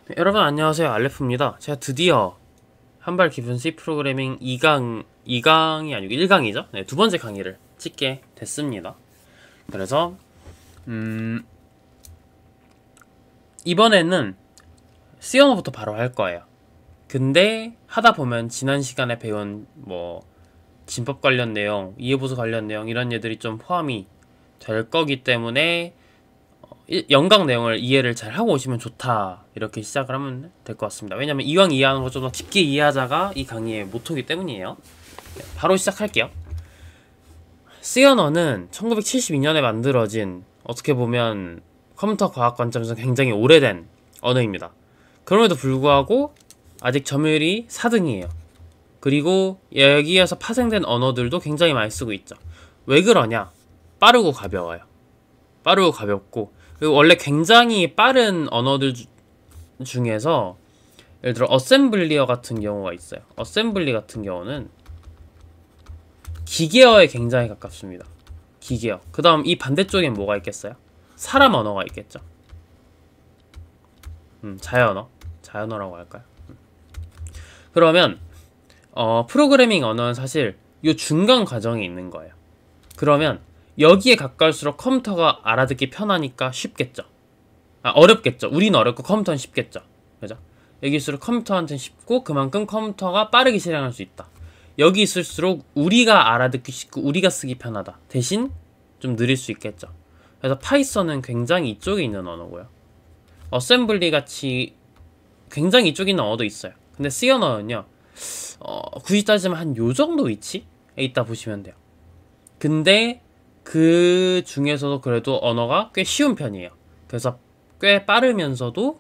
네, 여러분 안녕하세요. 알레프입니다. 제가 드디어 한발 기본 C 프로그래밍 2강이 아니고 1강이죠? 네, 두 번째 강의를 찍게 됐습니다. 그래서 이번에는 C 언어부터 바로 할 거예요. 근데 하다 보면 지난 시간에 배운 진법 관련 내용, 이해보수 관련 내용 이런 얘들이 좀 포함이 될 거기 때문에 연강 내용을 이해를 잘 하고 오시면 좋다, 이렇게 시작을 하면 될 것 같습니다. 왜냐면 이왕 이해하는 거 좀 더 깊게 이해하자가 이 강의의 모토이기 때문이에요. 네, 바로 시작할게요. C 언어는 1972년에 만들어진, 어떻게 보면 컴퓨터 과학 관점에서 굉장히 오래된 언어입니다. 그럼에도 불구하고 아직 점유율이 4등이에요. 그리고 여기에서 파생된 언어들도 굉장히 많이 쓰고 있죠. 왜 그러냐? 빠르고 가벼워요. 빠르고 가볍고, 그리고 원래 굉장히 빠른 언어들 중에서 예를 들어 어셈블리어 같은 경우가 있어요. 어셈블리 같은 경우는 기계어에 굉장히 가깝습니다. 기계어. 그 다음 이 반대쪽엔 뭐가 있겠어요? 사람 언어가 있겠죠. 자연어. 자연어라고 할까요? 그러면 프로그래밍 언어는 사실 이 중간 과정에 있는 거예요. 그러면 여기에 가까울수록 컴퓨터가 알아듣기 편하니까 쉽겠죠. 어렵겠죠. 우린 어렵고 컴퓨터는 쉽겠죠. 그죠? 여기 있을수록 컴퓨터한테는 쉽고 그만큼 컴퓨터가 빠르게 실행할 수 있다. 여기 있을수록 우리가 알아듣기 쉽고 우리가 쓰기 편하다. 대신 좀 느릴 수 있겠죠. 그래서 파이썬은 굉장히 이쪽에 있는 언어고요. 어셈블리 같이 굉장히 이쪽에 있는 언어도 있어요. 근데 C 언어는요, 굳이 따지면 한 요정도 위치에 있다 보시면 돼요. 근데 그 중에서도 그래도 언어가 꽤 쉬운 편이에요. 그래서 꽤 빠르면서도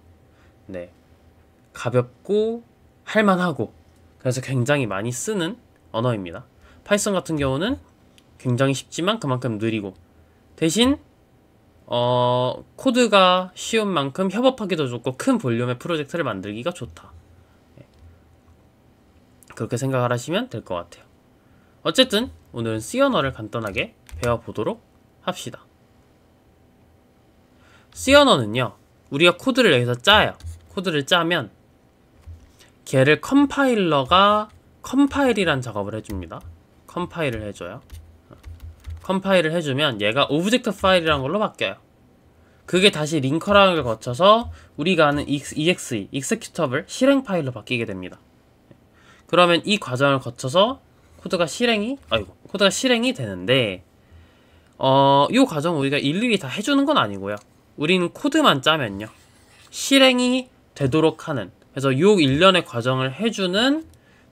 가볍고 할만하고, 그래서 굉장히 많이 쓰는 언어입니다. 파이썬 같은 경우는 굉장히 쉽지만 그만큼 느리고, 대신 코드가 쉬운 만큼 협업하기도 좋고 큰 볼륨의 프로젝트를 만들기가 좋다. 그렇게 생각을 하시면 될 것 같아요. 어쨌든 오늘은 C 언어를 간단하게 배워보도록 합시다. C 언어는요, 우리가 코드를 여기서 짜요. 코드를 짜면 걔를 컴파일러가 컴파일이란 작업을 해줍니다. 컴파일을 해줘요. 컴파일을 해주면 얘가 오브젝트 파일이란 걸로 바뀌어요. 그게 다시 링커랑을 거쳐서 우리가 아는 exe, executable, 실행 파일로 바뀌게 됩니다. 그러면 이 과정을 거쳐서 코드가 실행이 되는데, 이 과정을 우리가 일일이 다 해주는 건 아니고요. 우리는 코드만 짜면요, 실행이 되도록 하는, 그래서 요 일련의 과정을 해주는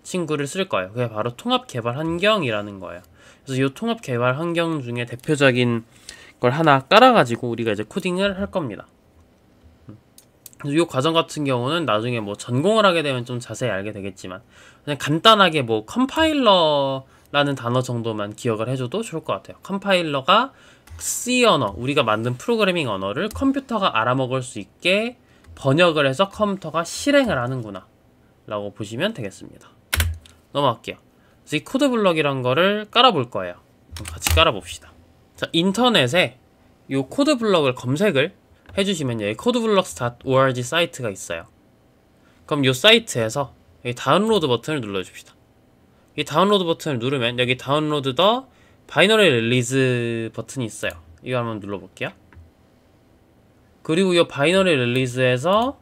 친구를 쓸 거예요. 그게 바로 통합 개발 환경이라는 거예요. 그래서 이 통합 개발 환경 중에 대표적인 걸 하나 깔아가지고 우리가 이제 코딩을 할 겁니다. 그래서 이 과정 같은 경우는 나중에 전공을 하게 되면 좀 자세히 알게 되겠지만, 그냥 간단하게 컴파일러라는 단어 정도만 기억을 해줘도 좋을 것 같아요. 컴파일러가 C 언어, 우리가 만든 프로그래밍 언어를 컴퓨터가 알아먹을 수 있게 번역을 해서 컴퓨터가 실행을 하는구나 라고 보시면 되겠습니다. 넘어갈게요. 그래서 이 코드 블럭이란 거를 깔아볼 거예요. 같이 깔아봅시다. 자, 인터넷에 이 코드 블럭을 검색을 해주시면 여기 codeblocks.org 사이트가 있어요. 그럼 이 사이트에서 여기 다운로드 버튼을 눌러줍시다. 이 다운로드 버튼을 누르면 여기 다운로드 더 바이너리 릴리즈 버튼이 있어요. 이거 한번 눌러볼게요. 그리고 이 바이너리 릴리즈에서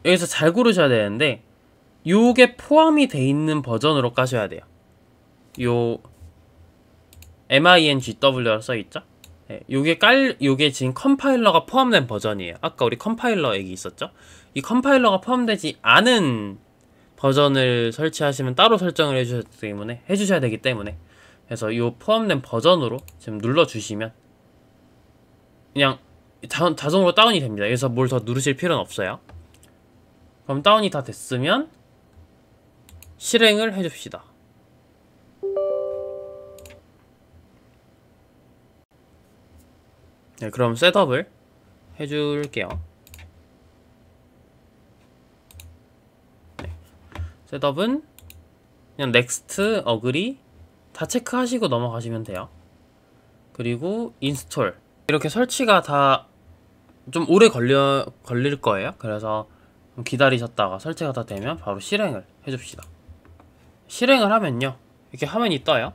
여기서 잘 고르셔야 되는데, 요게 포함이 돼 있는 버전으로 까셔야 돼요. 요 MINGW라고 써있죠? 네, 요게 지금 컴파일러가 포함된 버전이에요. 아까 우리 컴파일러 얘기 있었죠? 이 컴파일러가 포함되지 않은 버전을 설치하시면 따로 설정을 해주셔야 되기 때문에, 그래서 요 포함된 버전으로 지금 눌러주시면 그냥 자동으로 다운이 됩니다. 그래서 뭘 더 누르실 필요는 없어요. 그럼 다운이 다 됐으면 실행을 해줍시다. 네, 그럼 셋업을 해줄게요. 네, 셋업은 그냥 넥스트, 어그리 다 체크하시고 넘어가시면 돼요. 그리고 인스톨, 이렇게 설치가 다 좀 오래 걸릴 거예요. 그래서 기다리셨다가 설치가 다 되면 바로 실행을 해줍시다. 실행을 하면요, 이렇게 화면이 떠요.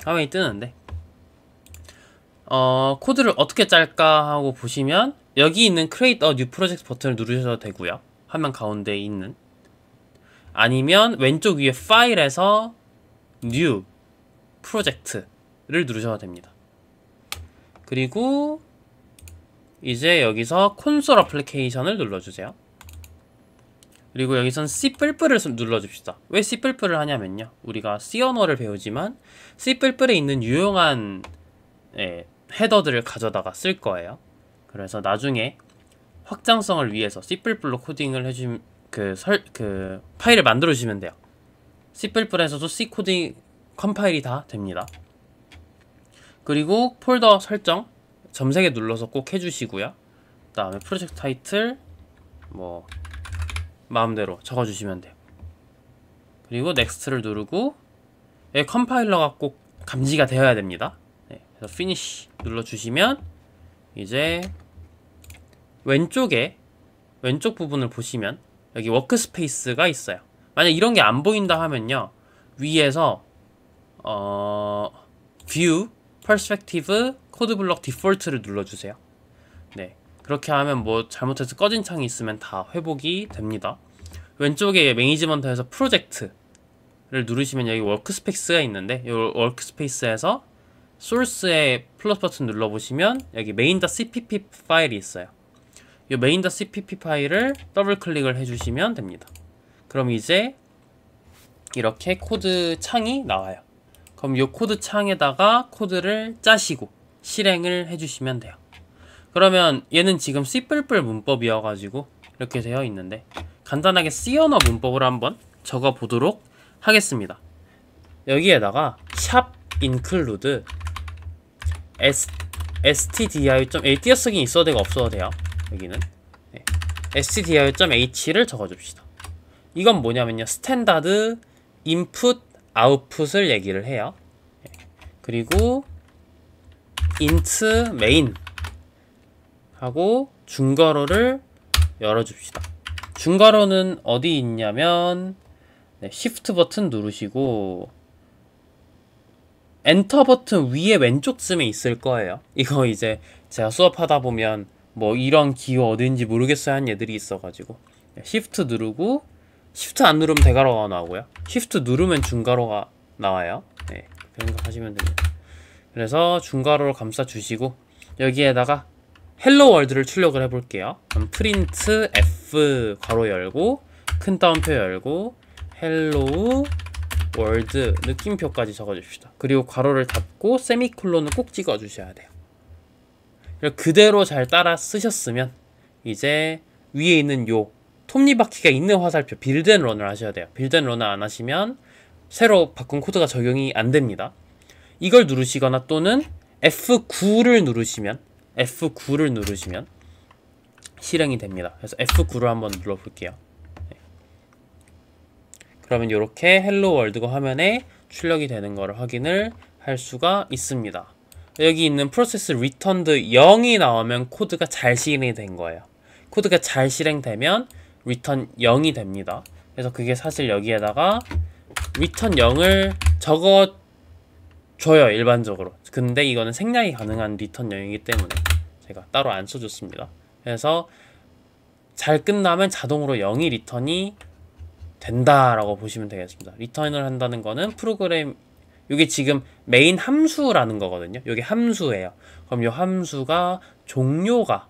화면이 뜨는데 코드를 어떻게 짤까 하고 보시면 여기 있는 Create a New Project 버튼을 누르셔도 되고요. 화면 가운데에 있는, 아니면 왼쪽 위에 파일에서 New Project를 누르셔도 됩니다. 그리고 이제 여기서 콘솔 어플리케이션을 눌러주세요. 그리고 여기선 C++을 눌러줍시다. 왜 C++를 하냐면요, 우리가 C 언어를 배우지만 C++에 있는 유용한 헤더들을 가져다가 쓸 거예요. 그래서 나중에 확장성을 위해서 C++로 코딩을 해주면 그 파일을 만들어 주시면 돼요. C++에서도 C 코딩 컴파일이 다 됩니다. 그리고 폴더 설정 점색에 눌러서 꼭 해주시고요. 그 다음에 프로젝트 타이틀 뭐 마음대로 적어주시면 돼요. 그리고 넥스트를 누르고 컴파일러가 꼭 감지가 되어야 됩니다. 그래서 피니시 눌러주시면 이제 왼쪽 부분을 보시면 여기 워크스페이스가 있어요. 만약 이런 게 안 보인다 하면요, 위에서 View, Perspective, 코드블럭 디폴트를 눌러주세요. 네, 그렇게 하면 뭐 잘못해서 꺼진 창이 있으면 다 회복이 됩니다. 왼쪽에 매니지먼트에서 프로젝트를 누르시면 여기 워크스페이스가 있는데, 이 워크스페이스에서 소스에 플러스 버튼 눌러보시면 여기 main.cpp 파일이 있어요. 이 main.cpp 파일을 더블 클릭을 해주시면 됩니다. 그럼 이제 이렇게 코드 창이 나와요. 그럼 이 코드 창에다가 코드를 짜시고 실행을 해주시면 돼요. 그러면 얘는 지금 C++ 문법이어가지고 이렇게 되어 있는데, 간단하게 C 언어 문법을 한번 적어 보도록 하겠습니다. 여기에다가 샵 include stdio.h 띄어쓰기 있어도 되고 없어도 돼요. 여기는 stdio.h를 적어줍시다. 이건 뭐냐면요, 스탠다드 인풋 아웃풋을 얘기를 해요. 그리고 int main 하고 중괄호를 열어줍시다. 중괄호는 어디 있냐면 Shift 버튼 누르시고 엔터 버튼 위에 왼쪽쯤에 있을 거예요. 이거 이제 제가 수업하다 보면 뭐 이런 기호 어딘지 모르겠어요 한 애들이 있어가지고 Shift 누르고, Shift 안 누르면 대괄호가 나오고요, Shift 누르면 중괄호가 나와요. 네, 그렇게 생각하시면 됩니다. 그래서 중괄호를 감싸주시고 여기에다가 헬로 월드를 출력을 해볼게요. 그럼 프린트 F 괄호 열고 큰 따옴표 열고 헬로 월드 느낌표까지 적어줍시다. 그리고 괄호를 닫고 세미콜론을 꼭 찍어주셔야 돼요. 그대로 잘 따라 쓰셨으면 이제 위에 있는 요 톱니바퀴가 있는 화살표 빌드 앤 런을 하셔야 돼요. 빌드 앤 런을 안 하시면 새로 바꾼 코드가 적용이 안 됩니다. 이걸 누르시거나 또는 F9를 누르시면 실행이 됩니다. 그래서 F9를 한번 눌러볼게요. 그러면 이렇게 헬로 월드가 화면에 출력이 되는 것을 확인을 할 수가 있습니다. 여기 있는 프로세스 returned 0이 나오면 코드가 잘 실행이 된 거예요. 코드가 잘 실행되면 return 0이 됩니다. 그래서 그게 사실 여기에다가 return 0을 적어줘요, 일반적으로. 근데 이거는 생략이 가능한 return 0이기 때문에 제가 따로 안 써줬습니다. 그래서 잘 끝나면 자동으로 0이 리턴이 된다라고 보시면 되겠습니다. 리턴을 한다는 거는 프로그램, 이게 지금 메인 함수라는 거거든요. 이게 함수예요. 그럼 이 함수가 종료가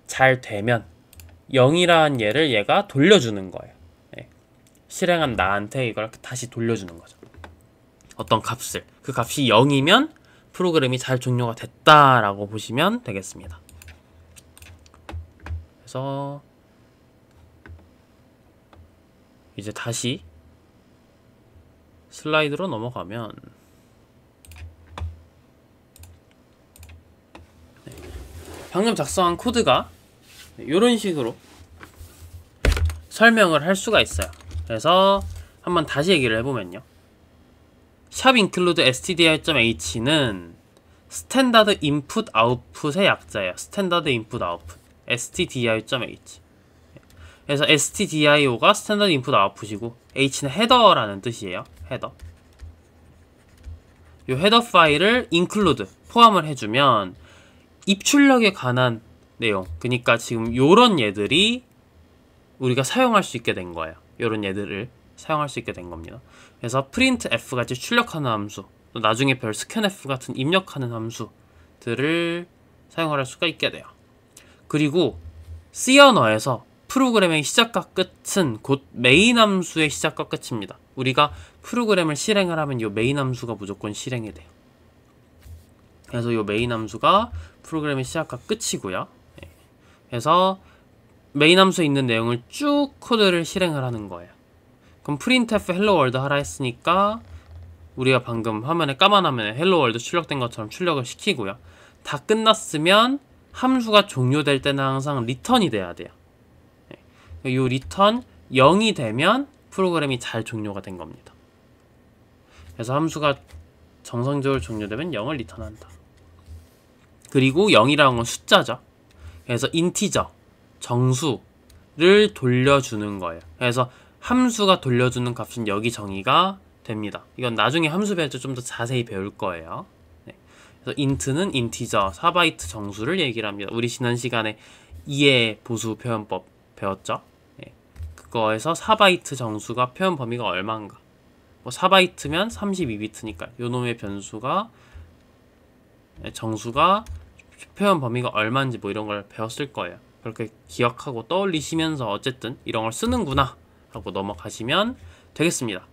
잘 되면 0이라는 얘를 얘가 돌려주는 거예요. 네. 실행한 나한테 이걸 다시 돌려주는 거죠. 어떤 값을. 그 값이 0이면 프로그램이 잘 종료가 됐다라고 보시면 되겠습니다. 그래서 이제 다시 슬라이드로 넘어가면 방금 작성한 코드가 이런 식으로 설명을 할 수가 있어요. 그래서 한번 다시 얘기를 해보면요, 샵 include stdio.h는 스탠다드 인풋 아웃풋의 약자예요. 스탠다드 인풋 아웃풋 stdio.h. 그래서 stdio가 스탠다드 인풋 아웃풋이고 h는 헤더라는 뜻이에요. 헤더. 요 헤더 파일을 include 포함을 해주면 입출력에 관한 내용, 그러니까 지금 요런 얘들이 우리가 사용할 수 있게 된 거예요. 요런 얘들을 사용할 수 있게 된 겁니다. 그래서 printf 같이 출력하는 함수, 또 나중에 별 scanf 같은 입력하는 함수들을 사용할 수가 있게 돼요. 그리고 C 언어에서 프로그램의 시작과 끝은 곧 메인 함수의 시작과 끝입니다. 우리가 프로그램을 실행을 하면 이 메인 함수가 무조건 실행이 돼요. 그래서 이 메인 함수가 프로그램의 시작과 끝이고요. 그래서 메인 함수에 있는 내용을 쭉 코드를 실행을 하는 거예요. 그럼 printf hello world 하라 했으니까 우리가 방금 화면에 까만 화면에 hello world 출력된 것처럼 출력을 시키고요. 다 끝났으면 함수가 종료될 때는 항상 return이 돼야 돼요. 이 return 0이 되면 프로그램이 잘 종료가 된 겁니다. 그래서 함수가 정상적으로 종료되면 0을 리턴한다. 그리고 0이라는 건 숫자죠. 그래서 인티저, 정수를 돌려주는 거예요. 그래서 함수가 돌려주는 값은 여기 정의가 됩니다. 이건 나중에 함수 배울 때 좀 더 자세히 배울 거예요. 네. 그래서 int는 인티저, 4바이트 정수를 얘기를 합니다. 우리 지난 시간에 2의 보수 표현법 배웠죠? 네. 그거에서 4바이트 정수가 표현 범위가 얼마인가? 뭐 4바이트면 32비트니까 요 놈의 변수가 정수가 표현 범위가 얼마인지 뭐 이런 걸 배웠을 거예요. 그렇게 기억하고 떠올리시면서 어쨌든 이런 걸 쓰는구나 하고 넘어가시면 되겠습니다.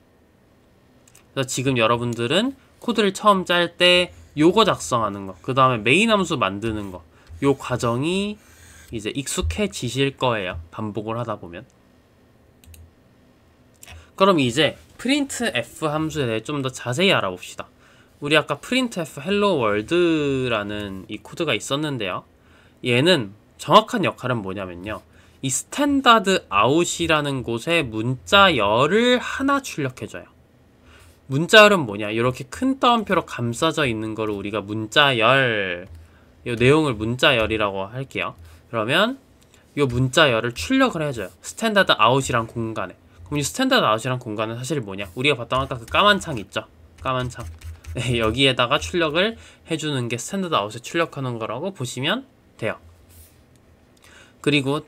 그래서 지금 여러분들은 코드를 처음 짤 때 요거 작성하는 거, 그 다음에 메인 함수 만드는 거, 요 과정이 이제 익숙해지실 거예요. 반복을 하다 보면. 그럼 이제 printf 함수에 대해 좀 더 자세히 알아봅시다. 우리 아까 printf hello world라는 이 코드가 있었는데요. 얘는 정확한 역할은 뭐냐면요. 이 스탠다드 아웃이라는 곳에 문자열을 하나 출력해줘요. 문자열은 뭐냐? 이렇게 큰 따옴표로 감싸져 있는 거를 우리가 문자열, 이 내용을 문자열이라고 할게요. 그러면 이 문자열을 출력을 해줘요. 스탠다드 아웃이란 공간에. 그럼 이 스탠다드 아웃이란 공간은 사실 뭐냐? 우리가 봤던 아까 그 까만 창 있죠? 까만 창. 네, 여기에다가 출력을 해주는 게 스탠다드 아웃에 출력하는 거라고 보시면 돼요. 그리고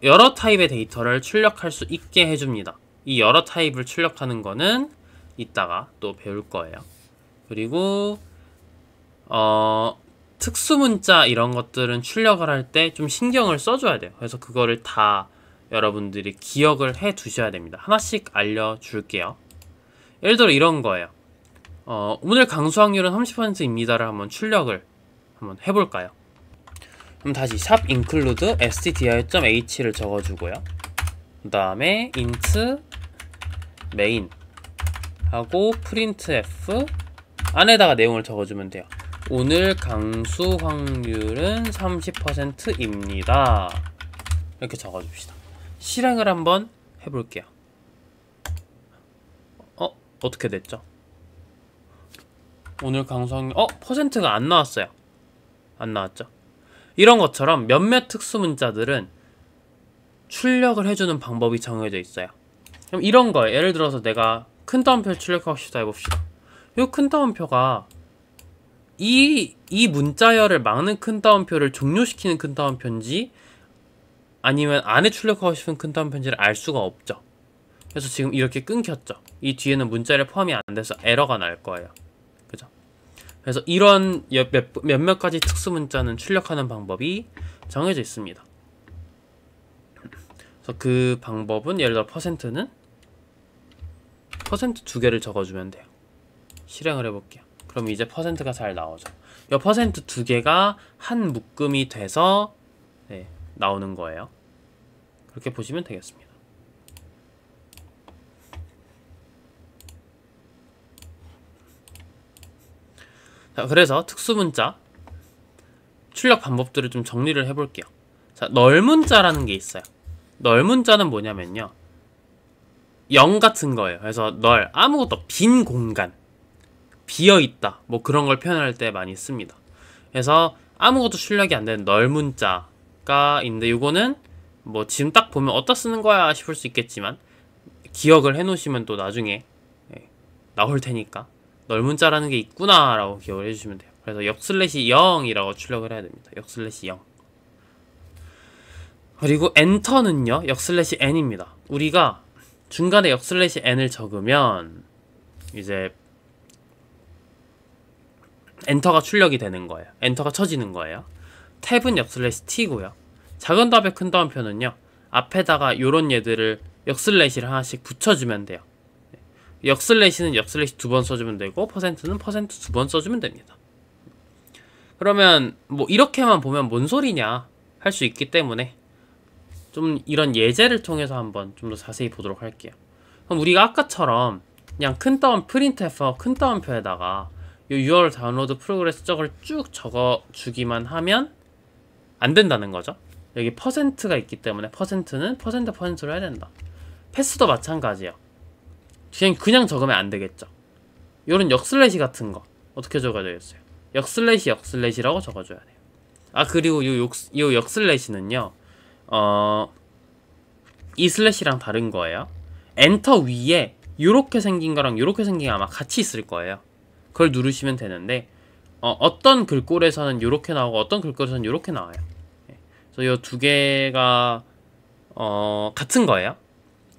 여러 타입의 데이터를 출력할 수 있게 해줍니다. 이 여러 타입을 출력하는 거는 이따가 또 배울 거예요. 그리고 특수문자 이런 것들은 출력을 할 때 좀 신경을 써줘야 돼요. 그래서 그거를 다 여러분들이 기억을 해 두셔야 됩니다. 하나씩 알려줄게요. 예를 들어 이런 거예요. 오늘 강수 확률은 30%입니다를 한번 출력을 한번 해볼까요? 그럼 다시 샵 include stdio.h를 적어주고요. 그 다음에 int main 하고 printf 안에다가 내용을 적어주면 돼요. 오늘 강수 확률은 30%입니다. 이렇게 적어줍시다. 실행을 한번 해볼게요. 어떻게 됐죠? 오늘 강수 확률 퍼센트가 안 나왔어요. 안 나왔죠? 이런 것처럼 몇몇 특수문자들은 출력을 해주는 방법이 정해져 있어요. 그럼 이런 거예요. 예를 들어서 내가 큰 따옴표를 출력하고 싶다 해봅시다. 이 큰 따옴표가 이 문자열을 막는 큰 따옴표를 종료시키는 큰 따옴표인지 아니면 안에 출력하고 싶은 큰 따옴표인지를 알 수가 없죠. 그래서 지금 이렇게 끊겼죠. 이 뒤에는 문자열이 포함이 안 돼서 에러가 날 거예요. 그죠? 그래서 이런 몇몇 가지 특수문자는 출력하는 방법이 정해져 있습니다. 그래서 그 방법은 예를 들어 %는 퍼센트 2개를 적어주면 돼요. 실행을 해볼게요. 그럼 이제 %가 잘 나오죠. 이 % 2개가 한 묶음이 돼서 나오는 거예요. 그렇게 보시면 되겠습니다. 자, 그래서 특수문자 출력 방법들을 좀 정리를 해볼게요. 자, 널문자라는 게 있어요. 널문자는 뭐냐면요. 0 같은 거예요. 그래서 아무것도 빈 공간. 비어있다 뭐 그런 걸 표현할 때 많이 씁니다. 그래서 아무것도 출력이 안 되는 널 문자가 있는데 이거는 뭐 지금 딱 보면 어디다 쓰는 거야 싶을 수 있겠지만 기억을 해놓으시면 또 나중에 나올 테니까 널 문자라는 게 있구나 라고 기억을 해주시면 돼요. 그래서 역슬래시 0이라고 출력을 해야 됩니다. 역슬래시 0. 그리고 엔터는요 역슬래시 n입니다. 우리가 중간에 역슬래시 n을 적으면 이제 엔터가 출력이 되는 거예요. 엔터가 쳐지는 거예요. 탭은 역슬래시 t고요. 작은 답의 큰 따옴표는요 앞에다가 요런 얘들을 역슬래시를 하나씩 붙여주면 돼요. 역슬래시는 역슬래시 2번 써주면 되고 퍼센트는 퍼센트 2번 써주면 됩니다. 그러면 뭐 이렇게만 보면 뭔 소리냐 할 수 있기 때문에 좀 이런 예제를 통해서 한번 좀 더 자세히 보도록 할게요. 그럼 우리가 아까처럼 그냥 큰 따옴 printf 큰 따옴표에다가 이 URL 다운로드 프로그레스 적을 쭉 적어주기만 하면 안 된다는 거죠. 여기 퍼센트가 있기 때문에 퍼센트는 퍼센트로 해야 된다. 패스도 마찬가지예요. 그냥 적으면 안 되겠죠. 요런 역슬래시 같은 거 어떻게 적어야 되겠어요? 역슬래시라고 적어줘야 돼요. 아 그리고 요 역슬래시는요 이 슬래시랑 다른 거예요. 엔터 위에 요렇게 생긴 거랑 요렇게 생긴 게 아마 같이 있을 거예요. 그걸 누르시면 되는데 어떤 글꼴에서는 요렇게 나오고 어떤 글꼴에서는 요렇게 나와요. 그래서 요 두 개가 같은 거예요.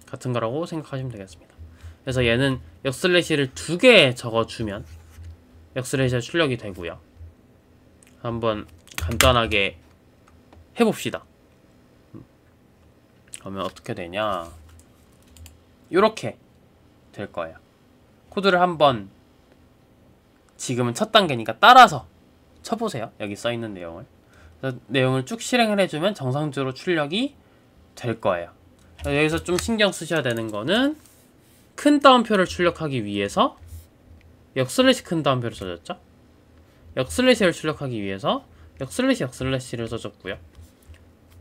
같은 거라고 생각하시면 되겠습니다. 그래서 얘는 역슬래시를 2개 적어주면 역슬래시가 출력이 되고요. 한번 간단하게 해봅시다. 그러면 어떻게 되냐 요렇게 될 거예요. 코드를 한번 지금은 첫 단계니까 따라서 쳐보세요. 여기 써있는 내용을. 그래서 내용을 쭉 실행을 해주면 정상적으로 출력이 될 거예요. 여기서 좀 신경 쓰셔야 되는 거는 큰 따옴표를 출력하기 위해서 역슬래시 큰 따옴표를 써줬죠. 역슬래시를 출력하기 위해서 역슬래시를 써줬고요.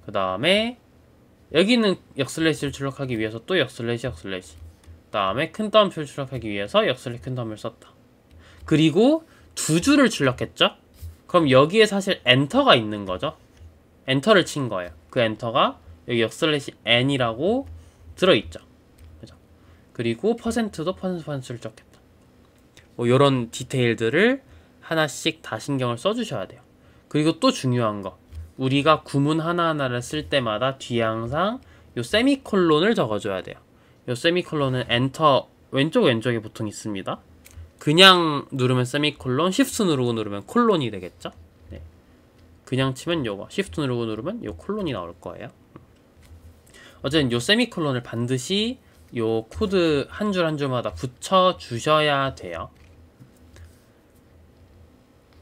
그 다음에 여기는 역슬래시를 출력하기 위해서 또 역슬래시 그 다음에 큰 따옴표를 출력하기 위해서 역슬래시 큰 따옴표를 썼다. 그리고 2줄을 출력했죠. 그럼 여기에 사실 엔터가 있는 거죠. 엔터를 친 거예요. 그 엔터가 여기 역슬래시 n이라고 들어있죠. 그죠? 그리고 퍼센트도 퍼센트를 적겠다. 뭐 요런 디테일들을 하나씩 다 신경을 써주셔야 돼요. 그리고 또 중요한 거 우리가 구문 하나하나를 쓸 때마다 뒤에 항상 요 세미콜론을 적어줘야 돼요. 요 세미콜론은 엔터 왼쪽에 보통 있습니다. 그냥 누르면 세미콜론, 시프트 누르면 콜론이 되겠죠? 네. 그냥 치면 요거, 시프트 누르면 요 콜론이 나올 거예요. 어쨌든 요 세미콜론을 반드시 요 코드 한 줄 한 줄마다 붙여 주셔야 돼요.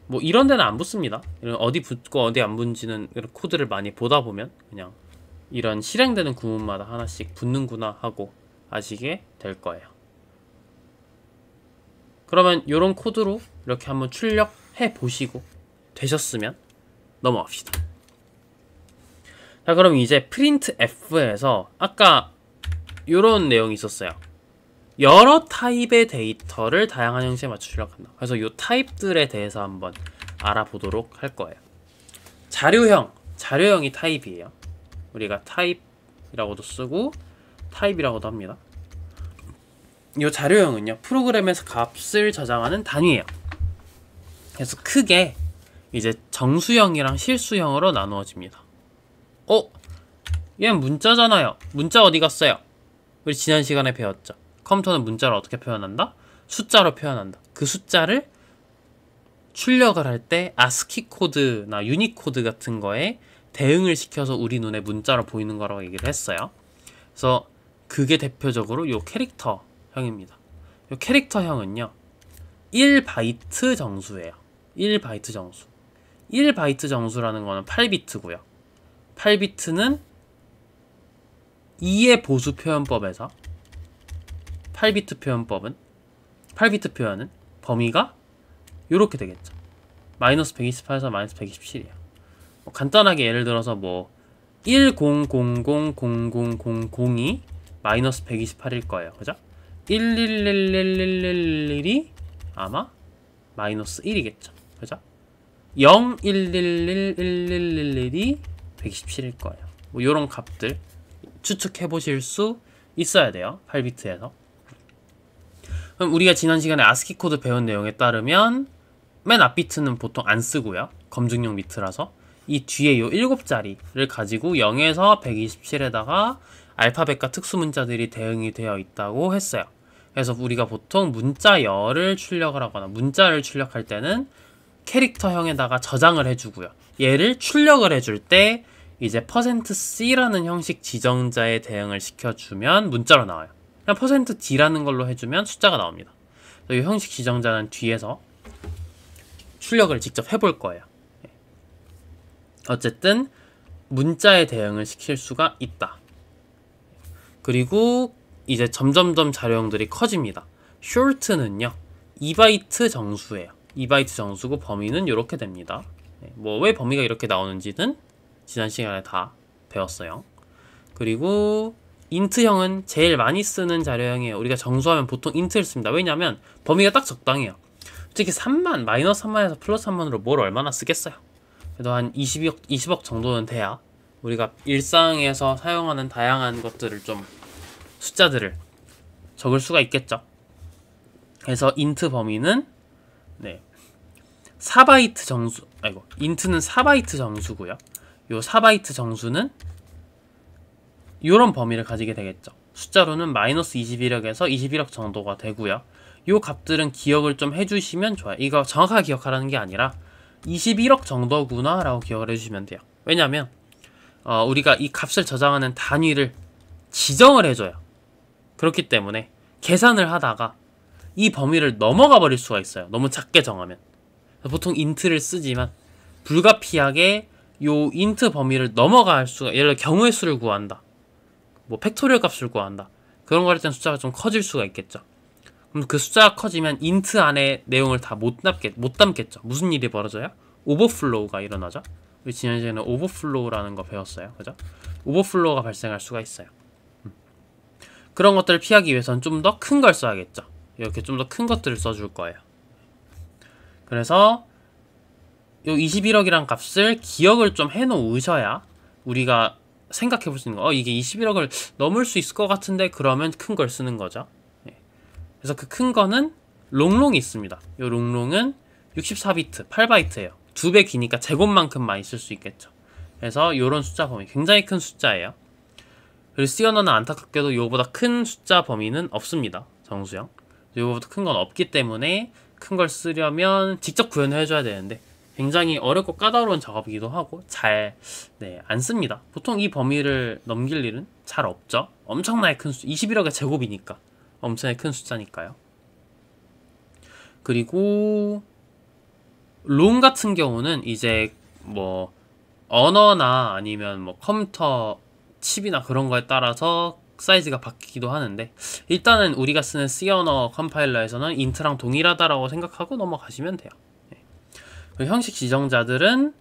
뭐 이런 데는 안 붙습니다. 이런 어디 붙고 어디 안 붙는지는 코드를 많이 보다 보면 그냥 이런 실행되는 구문마다 하나씩 붙는구나 하고 아시게 될 거예요. 그러면 이런 코드로 이렇게 한번 출력해 보시고 되셨으면 넘어갑시다. 자 그럼 이제 printf에서 아까 이런 내용이 있었어요. 여러 타입의 데이터를 다양한 형식에 맞춰 출력한다. 그래서 이 타입들에 대해서 한번 알아보도록 할 거예요. 자료형이 타입이에요. 우리가 타입이라고도 쓰고 타입이라고도 합니다. 이 자료형은요 프로그램에서 값을 저장하는 단위예요. 그래서 크게 이제 정수형이랑 실수형으로 나누어집니다. 얘는 문자잖아요. 문자 어디 갔어요? 우리 지난 시간에 배웠죠. 컴퓨터는 문자를 어떻게 표현한다? 숫자로 표현한다. 그 숫자를 출력을 할 때 아스키 코드나 유니코드 같은 거에 대응을 시켜서 우리 눈에 문자로 보이는 거라고 얘기를 했어요. 그래서 그게 대표적으로 요 캐릭터형입니다. 요 캐릭터형은요 1바이트 정수예요. 1바이트 정수. 1바이트 정수라는 거는 8비트고요. 8비트는 2의 보수 표현법에서 8비트 표현은 범위가 요렇게 되겠죠. 마이너스 128에서 마이너스 127이에요. 간단하게 예를 들어서 뭐 10000000이 마이너스 128일 거예요. 그죠? 1111111이 아마 마이너스 1이겠죠. 그죠? 0, 1, 1, 1, 1, 1, 1, 1이 127일 거예요. 뭐 요런 값들 추측해 보실 수 있어야 돼요. 8비트에서. 그럼 우리가 지난 시간에 아스키 코드 배운 내용에 따르면 맨 앞 비트는 보통 안 쓰고요. 검증용 비트라서 이 뒤에 요 7자리를 가지고 0에서 127에다가 알파벳과 특수 문자들이 대응이 되어 있다고 했어요. 그래서 우리가 보통 문자열을 출력을 하거나 문자를 출력할 때는 캐릭터형에다가 저장을 해주고요. 얘를 출력을 해줄 때 이제 %c라는 형식 지정자에 대응을 시켜주면 문자로 나와요. 그냥 %d라는 걸로 해주면 숫자가 나옵니다. 이 형식 지정자는 뒤에서 출력을 직접 해볼 거예요. 어쨌든 문자에 대응을 시킬 수가 있다. 그리고 이제 점점점 자료형들이 커집니다. short는요 2바이트 정수예요. 2바이트 정수고 범위는 이렇게 됩니다. 뭐 왜 범위가 이렇게 나오는지는 지난 시간에 다 배웠어요. 그리고 int형은 제일 많이 쓰는 자료형이에요. 우리가 정수하면 보통 int를 씁니다. 왜냐면 범위가 딱 적당해요. 솔직히 3만, 마이너스 3만에서 플러스 3만으로 뭘 얼마나 쓰겠어요. 그래도 한 20억 정도는 돼야 우리가 일상에서 사용하는 다양한 것들을 좀 숫자들을 적을 수가 있겠죠. 그래서 int 범위는 4바이트 정수, int는 4바이트 정수고요. 요 4바이트 정수는 요런 범위를 가지게 되겠죠. 숫자로는 마이너스 21억에서 21억 정도가 되고요. 요 값들은 기억을 좀 해주시면 좋아요. 이거 정확하게 기억하라는 게 아니라 21억 정도구나 라고 기억을 해주시면 돼요. 왜냐면 우리가 이 값을 저장하는 단위를 지정을 해줘요. 그렇기 때문에 계산을 하다가 이 범위를 넘어가 버릴 수가 있어요. 너무 작게 정하면. 보통 int를 쓰지만 불가피하게 요 int 범위를 넘어갈 수가, 예를 들어 경우의 수를 구한다, 뭐 팩토리얼 값을 구한다, 그런 거 할 때는 숫자가 좀 커질 수가 있겠죠. 그럼 그 숫자가 커지면 int 안에 내용을 다 못 담겠죠. 무슨 일이 벌어져요? 오버플로우가 일어나죠. 우리 지난 시간에 오버플로우라는 거 배웠어요. 그죠? 오버플로우가 발생할 수가 있어요. 그런 것들을 피하기 위해서는 좀 더 큰 걸 써야겠죠. 이렇게 좀 더 큰 것들을 써줄 거예요. 그래서 요 21억이란 값을 기억을 좀 해놓으셔야 우리가 생각해 볼 수 있는 거, 이게 21억을 넘을 수 있을 것 같은데, 그러면 큰 걸 쓰는 거죠. 그래서 그 큰 거는 롱롱이 있습니다. 요 롱롱은 64비트, 8바이트예요. 2배 기니까 제곱만큼 많이 쓸 수 있겠죠. 그래서 요런 숫자 범위 굉장히 큰 숫자예요. 그리고 C 언어는 안타깝게도 요보다 큰 숫자 범위는 없습니다. 정수형. 요보다 큰 건 없기 때문에 큰 걸 쓰려면 직접 구현을 해줘야 되는데 굉장히 어렵고 까다로운 작업이기도 하고 잘 안 씁니다. 보통 이 범위를 넘길 일은 잘 없죠. 엄청나게 큰 숫자, 21억의 제곱이니까 엄청나게 큰 숫자니까요. 그리고 롱 같은 경우는 이제 뭐 언어나 아니면 뭐 컴퓨터 칩이나 그런 거에 따라서 사이즈가 바뀌기도 하는데, 일단은 우리가 쓰는 C 언어 컴파일러에서는 int랑 동일하다라고 생각하고 넘어가시면 돼요. 그리고 형식 지정자들은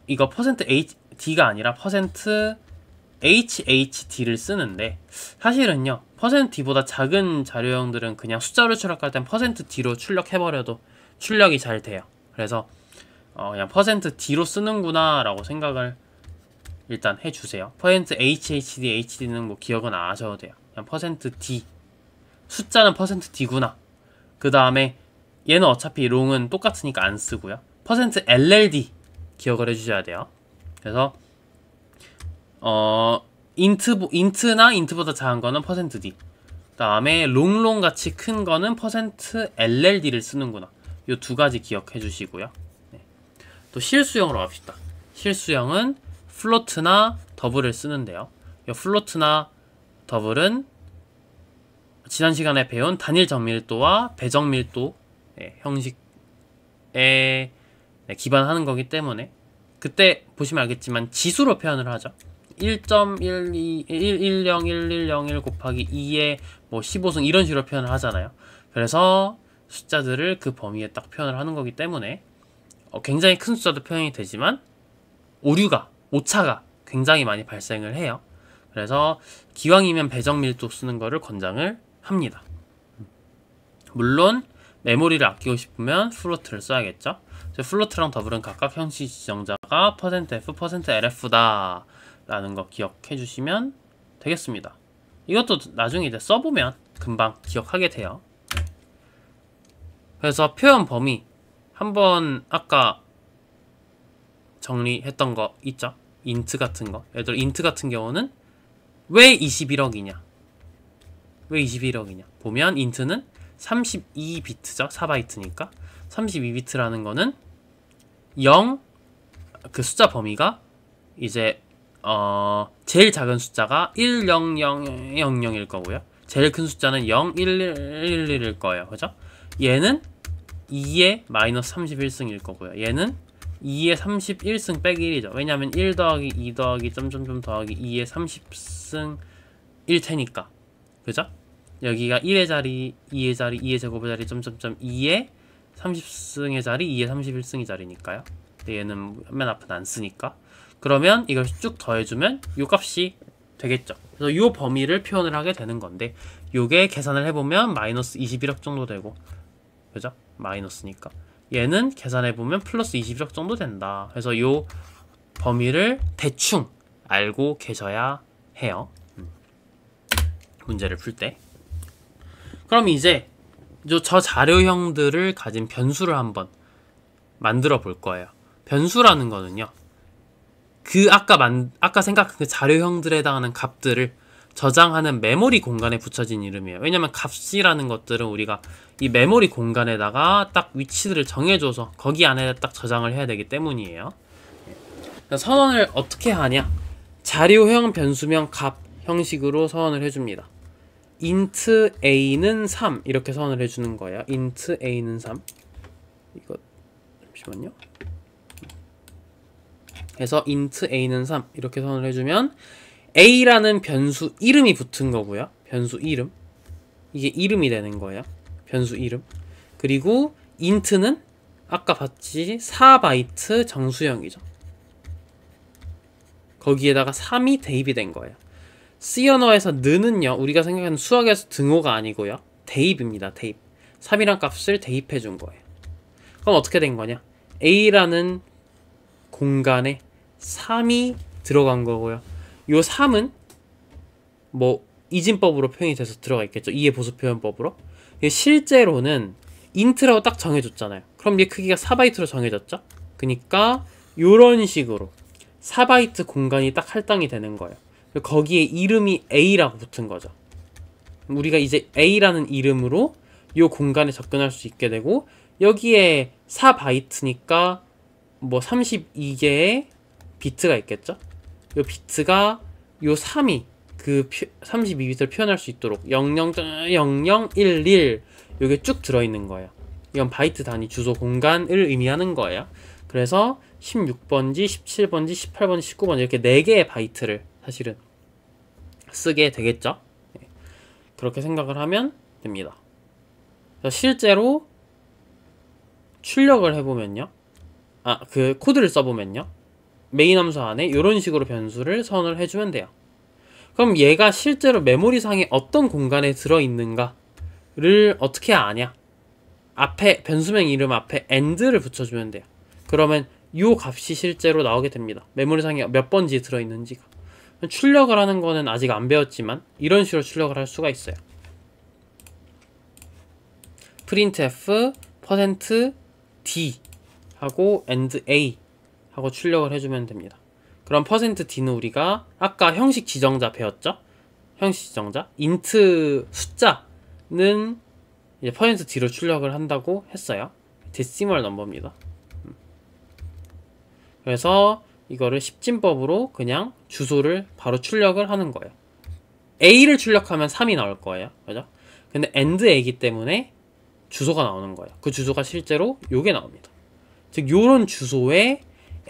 이거 %HD가 아니라 %HHD를 쓰는데, 사실은요 %D보다 작은 자료형들은 그냥 숫자로 출력할 땐 %D로 출력해버려도 출력이 잘 돼요. 그래서 그냥 %D로 쓰는구나 라고 생각을 일단 해주세요. %HHD, HD는 뭐 기억은 안 하셔도 돼요. 그냥 %D, 숫자는 %D구나. 그 다음에 얘는 어차피 롱은 똑같으니까 안 쓰고요. %LLD 기억을 해주셔야 돼요. 그래서 int나 int보다 작은 거는 %D, 그 다음에 롱롱 같이 큰 거는 %LLD를 쓰는구나. 요 두 가지 기억해 주시고요. 또 실수형으로 갑시다. 실수형은 플로트나 더블을 쓰는데요. 이 플로트나 더블은 지난 시간에 배운 단일 정밀도와 배정밀도 형식에 기반하는 거기 때문에 그때 보시면 알겠지만 지수로 표현을 하죠. 1.1101101 곱하기 2의 뭐 15승 이런 식으로 표현을 하잖아요. 그래서 숫자들을 그 범위에 딱 표현을 하는 거기 때문에 굉장히 큰 숫자도 표현이 되지만 오차가 굉장히 많이 발생을 해요. 그래서 기왕이면 배정밀도 쓰는 거를 권장을 합니다. 물론 메모리를 아끼고 싶으면 플로트를 써야겠죠. 플로트랑 더블은 각각 형식 지정자가 %f, %lf다 라는 거 기억해 주시면 되겠습니다. 이것도 나중에 이제 써보면 금방 기억하게 돼요. 그래서 표현 범위 한번 아까 정리했던 거 있죠? 인트 같은 거. 예를 들어 인트 같은 경우는 왜 21억이냐? 왜 21억이냐? 보면 인트는 32비트죠. 4바이트니까. 32비트라는 거는 0, 그 숫자 범위가 이제 제일 작은 숫자가 10000일 거고요. 제일 큰 숫자는 0111일 거예요. 그죠? 얘는 2의 마이너스 31승일 거고요. 얘는 2의 31승 빼기 1이죠. 왜냐면 1 더하기 2 더하기 점점점 더하기 2의 30승 1 테니까. 그죠? 여기가 1의 자리, 2의 자리, 2의 제곱의 자리, 점점점 2의 30승의 자리, 2의 31승의 자리니까요. 근데 얘는 맨 앞은 안 쓰니까. 그러면 이걸 쭉 더해주면 이 값이 되겠죠. 그래서 이 범위를 표현을 하게 되는 건데, 요게 계산을 해보면 마이너스 21억 정도 되고, 그죠? 마이너스니까. 얘는 계산해보면 플러스 21억 정도 된다. 그래서 이 범위를 대충 알고 계셔야 해요. 문제를 풀 때. 그럼 이제 저 자료형들을 가진 변수를 한번 만들어 볼 거예요. 변수라는 거는요, 그 아까 생각한 그 자료형들에 해당하는 값들을 저장하는 메모리 공간에 붙여진 이름이에요. 왜냐면 값이라는 것들은 우리가 이 메모리 공간에다가 딱 위치들을 정해줘서 거기 안에 딱 저장을 해야 되기 때문이에요. 선언을 어떻게 하냐? 자료형 변수명 값 형식으로 선언을 해줍니다. int a는 3 이렇게 선언을 해주는 거예요. int a는 3. 이거 잠시만요. 그래서 int a는 3 이렇게 선언을 해주면 a라는 변수 이름이 붙은 거고요. 변수 이름. 이게 이름이 되는 거예요. 변수 이름. 그리고 int는 아까 봤지 4바이트 정수형이죠. 거기에다가 3이 대입이 된 거예요. C 언어에서 는은요, 우리가 생각하는 수학에서 등호가 아니고요, 대입입니다. 대입. 3이란 값을 대입해 준 거예요. 그럼 어떻게 된 거냐? A라는 공간에 3이 들어간 거고요. 요 3은 뭐 이진법으로 표현이 돼서 들어가 있겠죠. 2의 보수 표현법으로. 실제로는 int라고 딱 정해줬잖아요. 그럼 얘 크기가 4바이트로 정해졌죠. 그러니까 요런 식으로 4바이트 공간이 딱 할당이 되는 거예요. 거기에 이름이 A라고 붙은 거죠. 우리가 이제 A라는 이름으로 요 공간에 접근할 수 있게 되고, 여기에 4바이트니까 뭐 32개의 비트가 있겠죠. 요 비트가 요 3이 그 32비트를 표현할 수 있도록 000011 요게 쭉 들어있는 거예요. 이건 바이트 단위 주소 공간을 의미하는 거예요. 그래서 16번지, 17번지, 18번지, 19번지 이렇게 4개의 바이트를 사실은 쓰게 되겠죠. 그렇게 생각을 하면 됩니다. 실제로 출력을 해보면요, 그 코드를 써보면요, 메인 함수 안에 이런 식으로 변수를 선언을 해주면 돼요. 그럼 얘가 실제로 메모리상에 어떤 공간에 들어있는가를 어떻게 아냐? 앞에 변수명 이름 앞에 and를 붙여주면 돼요. 그러면 이 값이 실제로 나오게 됩니다. 메모리상에 몇 번지에 들어있는지가. 출력을 하는 거는 아직 안 배웠지만 이런 식으로 출력을 할 수가 있어요. printf %d 하고 and a 하고 출력을 해주면 됩니다. 그럼 %d는 우리가 아까 형식 지정자 배웠죠? 형식 지정자 int 숫자는 이제 %d로 출력을 한다고 했어요. 데시멀 넘버입니다. 그래서 이거를 십진법으로 그냥 주소를 바로 출력을 하는 거예요. A를 출력하면 3이 나올 거예요. 그죠? 근데 AND A이기 때문에 주소가 나오는 거예요. 그 주소가 실제로 요게 나옵니다. 즉 요런 주소에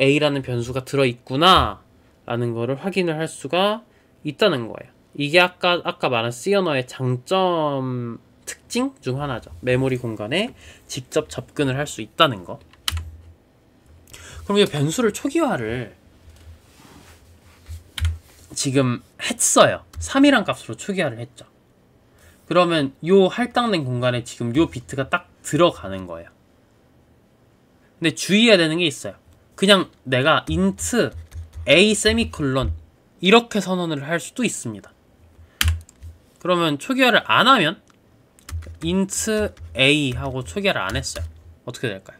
A라는 변수가 들어있구나 라는 거를 확인을 할 수가 있다는 거예요. 이게 아까 말한 C 언어의 장점 특징 중 하나죠. 메모리 공간에 직접 접근을 할 수 있다는 거. 그럼 이 변수를 초기화를 지금 했어요. 3이란 값으로 초기화를 했죠. 그러면 요 할당된 공간에 지금 요 비트가 딱 들어가는 거예요. 근데 주의해야 되는 게 있어요. 그냥 내가 int a 세미콜론 이렇게 선언을 할 수도 있습니다. 그러면 초기화를 안 하면 int a 하고 초기화를 안 했어요. 어떻게 될까요?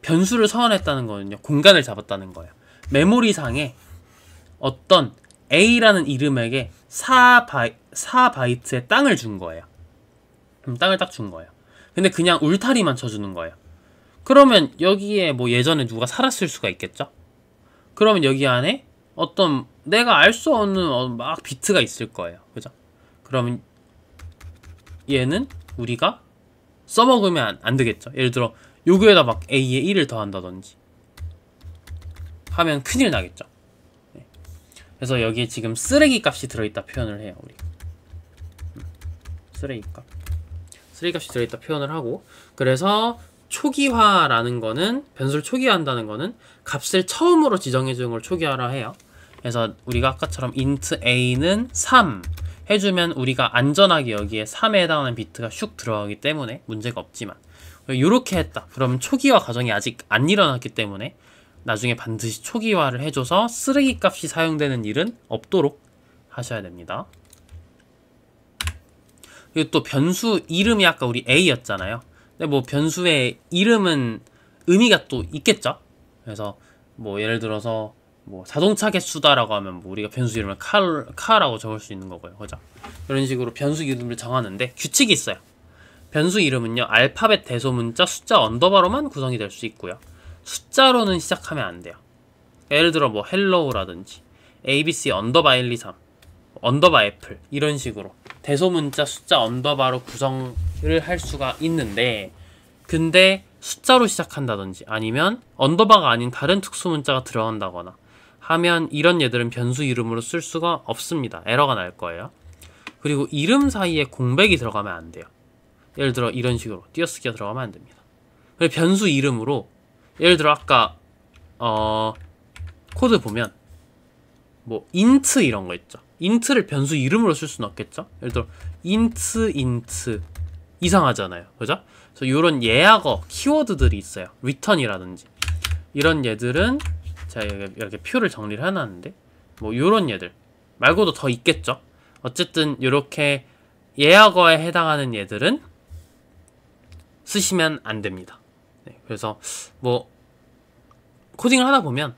변수를 선언했다는 거는요, 공간을 잡았다는 거예요. 메모리상에 어떤 a라는 이름에게 4바이트의 땅을 준 거예요. 땅을 딱 준 거예요. 근데 그냥 울타리만 쳐주는 거예요. 그러면 여기에 뭐 예전에 누가 살았을 수가 있겠죠? 그러면 여기 안에 어떤 내가 알 수 없는 막 비트가 있을 거예요. 그죠? 그러면 얘는 우리가 써먹으면 안 되겠죠? 예를 들어 요거에다 막 a에 1을 더한다든지 하면 큰일 나겠죠? 네. 그래서 여기에 지금 쓰레기 값이 들어있다 표현을 해요. 우리 쓰레기 값이 들어있다 표현을 하고, 그래서 초기화라는 거는, 변수를 초기화한다는 거는 값을 처음으로 지정해주는 걸 초기화라 해요. 그래서 우리가 아까처럼 int a는 3 해주면 우리가 안전하게 여기에 3에 해당하는 비트가 슉 들어가기 때문에 문제가 없지만, 이렇게 했다 그러면 초기화 과정이 아직 안 일어났기 때문에 나중에 반드시 초기화를 해줘서 쓰레기 값이 사용되는 일은 없도록 하셔야 됩니다. 그리고 또 변수 이름이 아까 우리 a였잖아요. 근데 뭐 변수의 이름은 의미가 또 있겠죠. 그래서 뭐 예를 들어서 뭐 자동차 개수다라고 하면 뭐 우리가 변수 이름을 카라고 적을 수 있는 거고요. 그죠? 이런 식으로 변수 이름을 정하는데 규칙이 있어요. 변수 이름은요, 알파벳 대소문자 숫자 언더바로만 구성이 될 수 있고요. 숫자로는 시작하면 안 돼요. 예를 들어 뭐 hello라든지 abc 언더바 1, 2, 3 언더바 애플 이런 식으로 대소문자 숫자 언더바로 구성을 할 수가 있는데, 근데 숫자로 시작한다든지 아니면 언더바가 아닌 다른 특수문자가 들어간다거나 하면 이런 얘들은 변수 이름으로 쓸 수가 없습니다. 에러가 날 거예요. 그리고 이름 사이에 공백이 들어가면 안 돼요. 예를 들어 이런 식으로 띄어쓰기가 들어가면 안 됩니다. 그리고 변수 이름으로 예를 들어 아까 코드 보면 뭐 int 이런 거 있죠. int를 변수 이름으로 쓸 수는 없겠죠. 예를 들어 int 이상하잖아요. 그죠? 그래서 이런 예약어 키워드들이 있어요. return이라든지 이런 얘들은 제가 이렇게 표를 정리를 해놨는데 뭐 이런 얘들 말고도 더 있겠죠. 어쨌든 이렇게 예약어에 해당하는 얘들은 쓰시면 안 됩니다. 네, 그래서 뭐 코딩을 하다 보면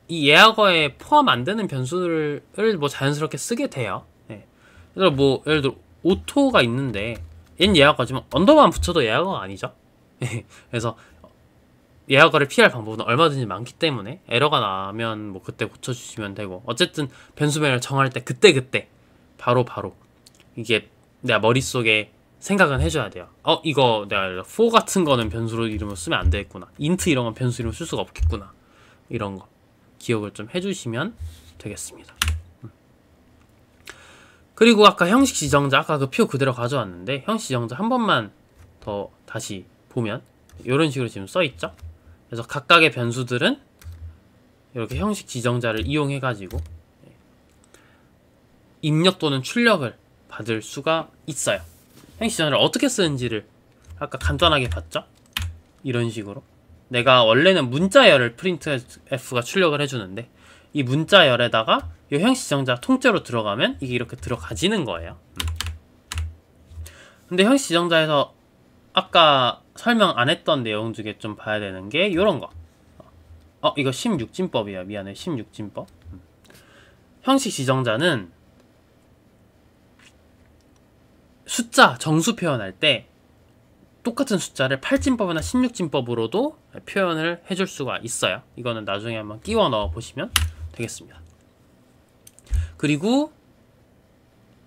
이 예약어에 포함 안 되는 변수를 뭐 자연스럽게 쓰게 돼요. 네. 예를 들어 오토가 있는데 얘는 예약어지만 언더만 붙여도 예약어가 아니죠. 그래서 예약어를 피할 방법은 얼마든지 많기 때문에 에러가 나면 뭐 그때 고쳐주시면 되고, 어쨌든 변수명을 정할 때 그때 바로 이게 내가 머릿속에 생각은 해줘야 돼요. 이거 내가 for 같은 거는 변수로 이름을 쓰면 안 되겠구나, int 이런 건 변수 이름을 쓸 수가 없겠구나, 이런 거 기억을 좀 해주시면 되겠습니다. 그리고 아까 형식 지정자, 아까 그 표 그대로 가져왔는데 형식 지정자 한 번만 더 다시 보면 이런 식으로 지금 써있죠. 그래서 각각의 변수들은 이렇게 형식 지정자를 이용해 가지고 입력 또는 출력을 받을 수가 있어요. 형식 지정자를 어떻게 쓰는지를 아까 간단하게 봤죠. 이런 식으로 내가 원래는 문자열을 printf가 출력을 해주는데 이 문자열에다가 이 형식 지정자 통째로 들어가면 이게 이렇게 들어가지는 거예요. 근데 형식 지정자에서 아까 설명 안 했던 내용 중에 좀 봐야 되는 게 이런 거. 이거 16진법이야. 미안해. 16진법. 형식 지정자는 숫자, 정수 표현할 때 똑같은 숫자를 8진법이나 16진법으로도 표현을 해줄 수가 있어요. 이거는 나중에 한번 끼워 넣어 보시면 되겠습니다. 그리고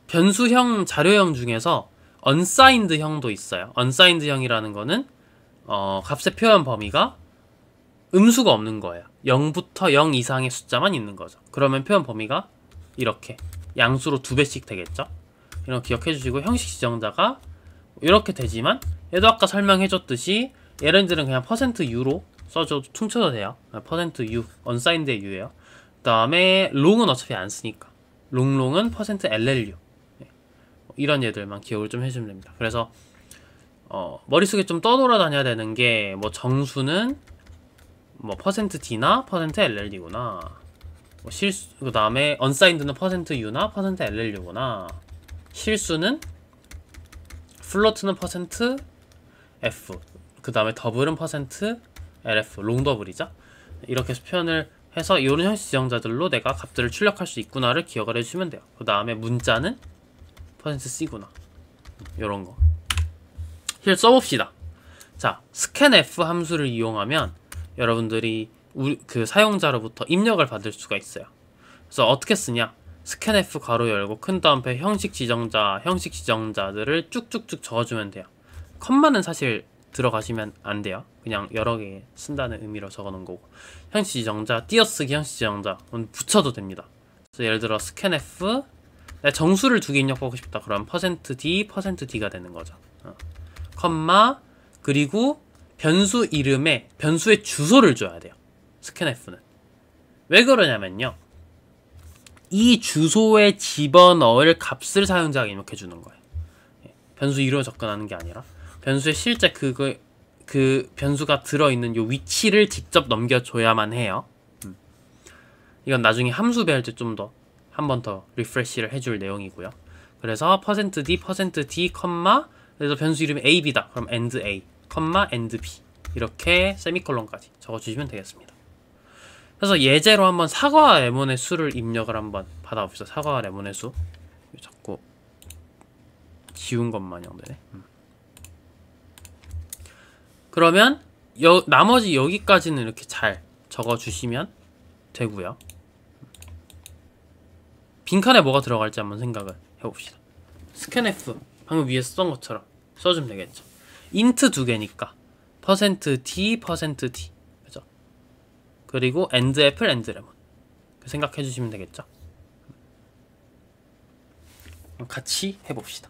변수형, 자료형 중에서 unsigned 형도 있어요. unsigned 형이라는 거는 값의 표현 범위가 음수가 없는 거예요. 0부터 0 이상의 숫자만 있는 거죠. 그러면 표현 범위가 이렇게 양수로 2배씩 되겠죠. 이런 거 기억해 주시고, 형식 지정자가 이렇게 되지만 얘도 아까 설명해줬듯이 얘네들은 그냥 %u로 써줘도 퉁쳐도 돼요. %u, unsigned의 u예요. 그 다음에 long은 어차피 안 쓰니까 롱은 %llu 이런 얘들만 기억을 좀 해주면 됩니다. 그래서 머릿속에 좀 떠돌아다녀야 되는 게 뭐 정수는 뭐 %d나 %LLD구나. 뭐 실수, 그 다음에 unsigned는 %u나 %LLU구나. 실수는 플로트는 %f, 그 다음에 더블은 %LF, 롱더블이죠. 이렇게 표현을 해서 이런 형식 지정자들로 내가 값들을 출력할 수 있구나를 기억을 해주시면 돼요. 그 다음에 문자는 %c구나. 요런 거. 실 써봅시다. 자, scanf 함수를 이용하면 여러분들이 그 사용자로부터 입력을 받을 수가 있어요. 그래서 어떻게 쓰냐? scanf 가로 열고 큰 따옴표 형식 지정자들을 쭉쭉쭉 적어주면 돼요. 컴마는 사실 들어가시면 안 돼요. 그냥 여러 개 쓴다는 의미로 적어놓은 거고, 형식 지정자, 띄어쓰기 형식 지정자 붙여도 됩니다. 그래서 예를 들어 scanf 내가 정수를 2개 입력하고 싶다. 그럼 %d, %d가 되는 거죠. 컴마, 그리고 변수 이름에 변수의 주소를 줘야 돼요. scanf는 왜 그러냐면요, 이 주소에 집어넣을 값을 사용자가 입력해주는 거예요. 변수 이름을 접근하는 게 아니라 변수에 실제 그 변수가 들어있는 요 위치를 직접 넘겨줘야만 해요. 이건 나중에 함수 배울 때 좀 더 한 번 더 리프레시를 해줄 내용이고요. 그래서 %d, %d, 그래서 변수 이름이 ab다. 그럼 and a, and b 이렇게 세미콜론까지 적어주시면 되겠습니다. 그래서 예제로 한번 사과와 레몬의 수를 입력을 한번 받아봅시다. 사과와 레몬의 수. 자꾸 지운 것 마냥 되네. 그러면 나머지 여기까지는 이렇게 잘 적어주시면 되고요. 빈칸에 뭐가 들어갈지 한번 생각을 해봅시다. scanf 방금 위에 쓰던 것처럼 써주면 되겠죠. int 2개니까 %d, %d, 그죠? 그리고 and apple, and lemon 생각해 주시면 되겠죠. 같이 해봅시다.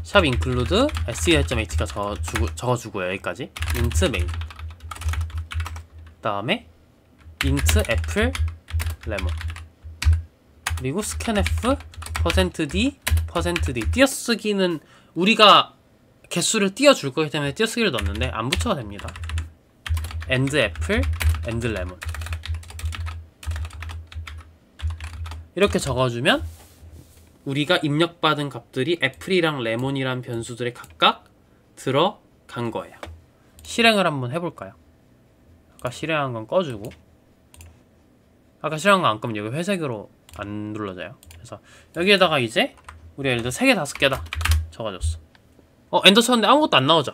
샵 include ser.h가 적어주고요. 여기까지 int main, 그 다음에 int apple, lemon, 그리고 scanf %d, %d. 띄어쓰기는 우리가 개수를 띄워줄 거기 때문에 띄어쓰기를 넣었는데 안 붙여도 됩니다. and apple, and lemon 이렇게 적어주면 우리가 입력받은 값들이 애플이랑 레몬이란 변수들에 각각 들어간 거예요. 실행을 한번 해볼까요? 아까 실행한 건 꺼주고, 아까 실행한 거 안 끄면 여기 회색으로 안 눌러져요. 그래서 여기에다가 이제 우리 예를 들어 3개 5개다 적어줬어. 엔터 쳤는데 아무것도 안 나오죠?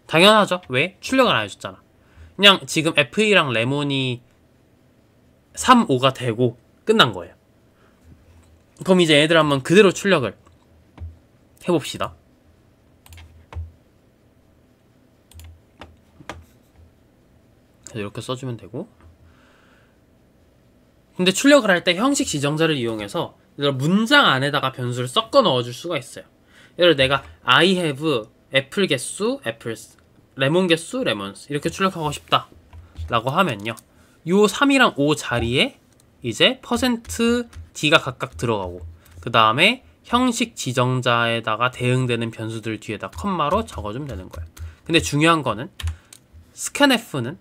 당연하죠. 왜? 출력을 안 해줬잖아. 그냥 지금 FE랑 레몬이 3, 5가 되고 끝난 거예요. 그럼 이제 얘들 한번 그대로 출력을 해봅시다. 이렇게 써주면 되고, 근데 출력을 할 때 형식 지정자를 이용해서 문장 안에다가 변수를 섞어 넣어줄 수가 있어요. 예를 들어 내가 I have 애플 개수, apples, 레몬 개수, lemons 이렇게 출력하고 싶다 라고 하면요, 요 3이랑 5 자리에 이제 %d가 각각 들어가고, 그 다음에 형식 지정자에다가 대응되는 변수들 뒤에다 컴마로 적어주면 되는 거예요. 근데 중요한 거는 scanf는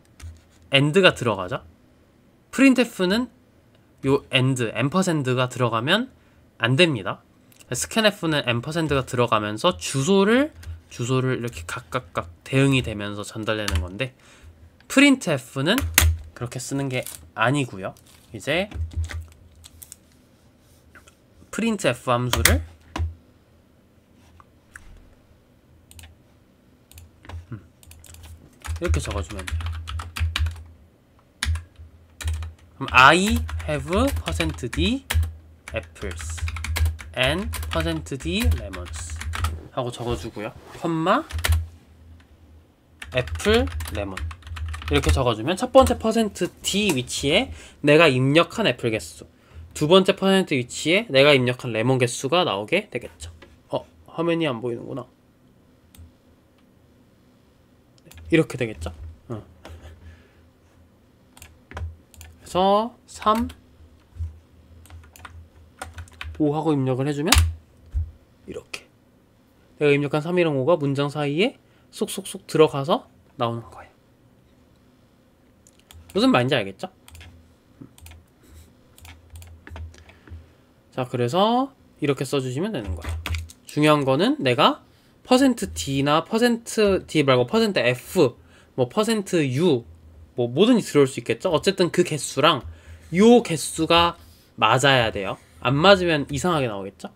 and가 들어가죠. printf는 요 and, ampersand가 들어가면 안 됩니다. scanf는 ampersand가 들어가면서 주소를 이렇게 각각 대응이 되면서 전달되는 건데, printf는 그렇게 쓰는 게 아니고요. 이제 printf 함수를 이렇게 적어주면 돼요. 그럼 I have %d apples and %d lemons 하고 적어주고요. 컴마 apple, lemon 이렇게 적어주면 첫 번째 %d 위치에 내가 입력한 애플 개수, 두 번째 % 위치에 내가 입력한 레몬 개수가 나오게 되겠죠. 화면이 안 보이는구나. 이렇게 되겠죠. 그래서 3, 5 하고 입력을 해주면 이렇게 내가 입력한 3이랑 5가 문장 사이에 쏙쏙쏙 들어가서 나오는 거예요. 무슨 말인지 알겠죠? 자, 그래서 이렇게 써주시면 되는 거예요. 중요한 거는 내가 %d나 %d 말고 %f, 뭐 %u, 뭐 뭐든지 들어올 수 있겠죠? 어쨌든 그 개수랑 요 개수가 맞아야 돼요. 안 맞으면 이상하게 나오겠죠?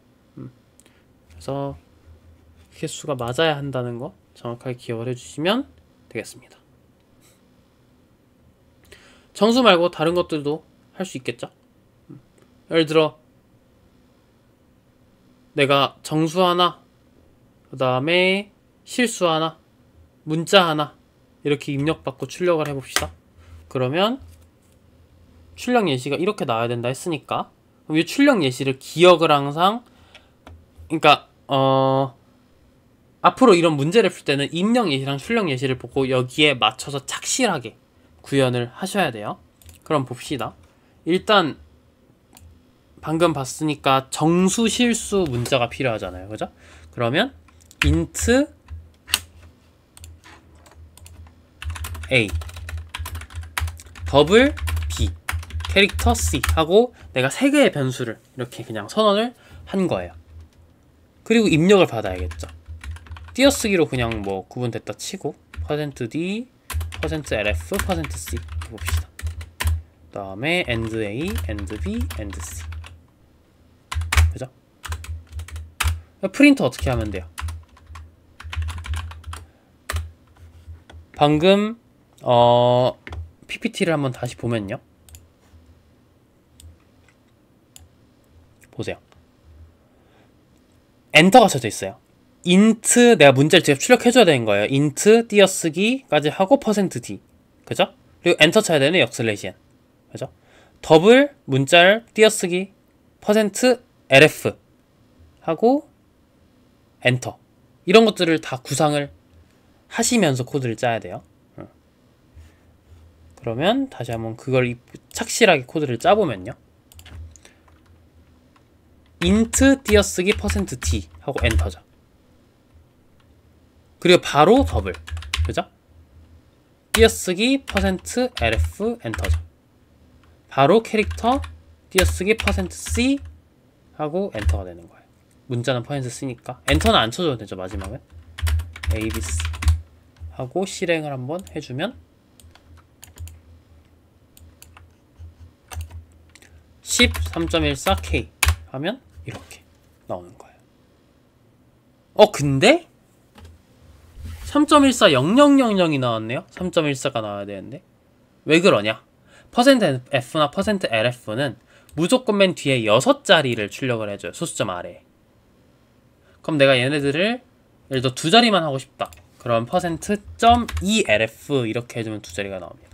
그래서 개수가 맞아야 한다는 거 정확하게 기억을 해주시면 되겠습니다. 정수 말고 다른 것들도 할 수 있겠죠? 예를 들어 내가 정수 하나, 그 다음에 실수 하나, 문자 하나 이렇게 입력받고 출력을 해봅시다. 그러면 출력 예시가 이렇게 나와야 된다 했으니까 그럼 이 출력 예시를 기억을 항상, 그러니까 앞으로 이런 문제를 풀 때는 입력 예시랑 출력 예시를 보고 여기에 맞춰서 착실하게 구현을 하셔야 돼요. 그럼 봅시다. 일단 방금 봤으니까 정수 실수 문자가 필요하잖아요. 그죠? 그러면 int a 더블 b 캐릭터 c 하고 내가 3개의 변수를 이렇게 그냥 선언을 한 거예요. 그리고 입력을 받아야겠죠. 띄어쓰기로 그냥 뭐 구분됐다 치고 %d, %lf, %c 봅시다. 그 다음에 and a, and b, and c. 그죠? 프린트 어떻게 하면 돼요? 방금 PPT를 한번 다시 보면요. 보세요. 엔터가 쳐져 있어요. int 내가 문제를 직접 출력해줘야 되는 거예요. int 띄어쓰기까지 하고 %d. 그죠? 그리고 엔터 쳐야 되는 역슬래시엔. 그죠? 더블 문자를 띄어쓰기 %lf 하고 엔터. 이런 것들을 다 구상을 하시면서 코드를 짜야 돼요. 그러면 다시 한번 그걸 착실하게 코드를 짜보면요. int 띄어쓰기 %d 하고 엔터죠. 그리고 바로 더블. 그죠? 띄어쓰기 %lf 엔터죠. 바로 캐릭터 띄어쓰기 %c 하고 엔터가 되는 거예요. 문자는 %c니까 엔터는 안 쳐줘도 되죠. 마지막은 abc 하고 실행을 한번 해주면 13.14k 하면 이렇게 나오는 거예요. 근데 3.140000이 나왔네요. 3.14가 나와야 되는데 왜 그러냐? %f나 %lf는 무조건 맨 뒤에 6자리를 출력을 해줘요. 소수점 아래에. 그럼 내가 얘네들을 예를 들어 2자리만 하고 싶다. 그럼 %.elf 이렇게 해주면 2자리가 나옵니다.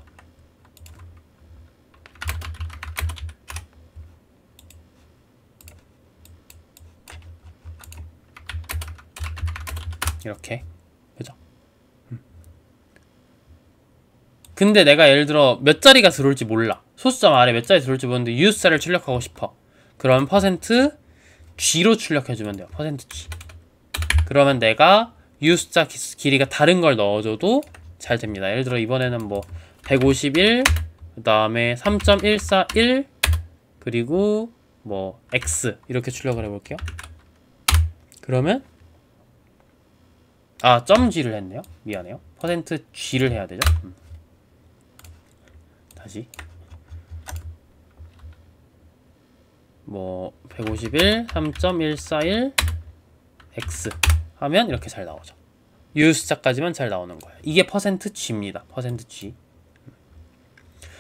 이렇게. 그죠? 근데 내가 예를 들어 몇 자리가 들어올지 몰라. 소수점 아래 몇 자리 들어올지 모르는데 use자를 출력하고 싶어. 그럼 %g로 출력해주면 돼요. %g. 그러면 내가 use자 길이가 다른 걸 넣어줘도 잘 됩니다. 예를 들어 이번에는 뭐 151, 그 다음에 3.141, 그리고 뭐 x 이렇게 출력을 해볼게요. 그러면 .g를 했네요. 미안해요. %g를 해야 되죠. 다시 뭐 151, 3.141 x 하면 이렇게 잘 나오죠. use자까지만 잘 나오는 거예요. 이게 %g입니다. %g.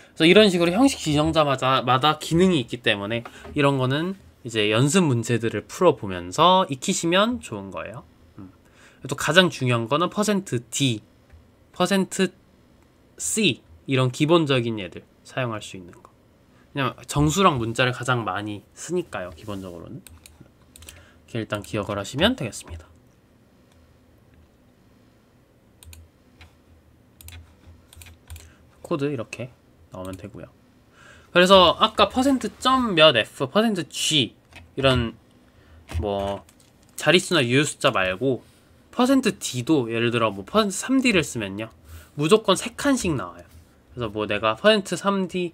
그래서 이런 식으로 형식 지정자마다 기능이 있기 때문에 이런 거는 이제 연습 문제들을 풀어보면서 익히시면 좋은 거예요. 또 가장 중요한 거는 %d, %c 이런 기본적인 얘들 사용할 수 있는 거. 그냥 정수랑 문자를 가장 많이 쓰니까요. 기본적으로는. 이렇게 일단 기억을 하시면 되겠습니다. 코드 이렇게 나오면 되고요. 그래서 아까 %점 몇 f, %g 이런 뭐 자릿수나 유효숫자 말고 %d도 예를 들어 뭐 %3d를 쓰면요 무조건 3칸씩 나와요. 그래서 뭐 내가 %3d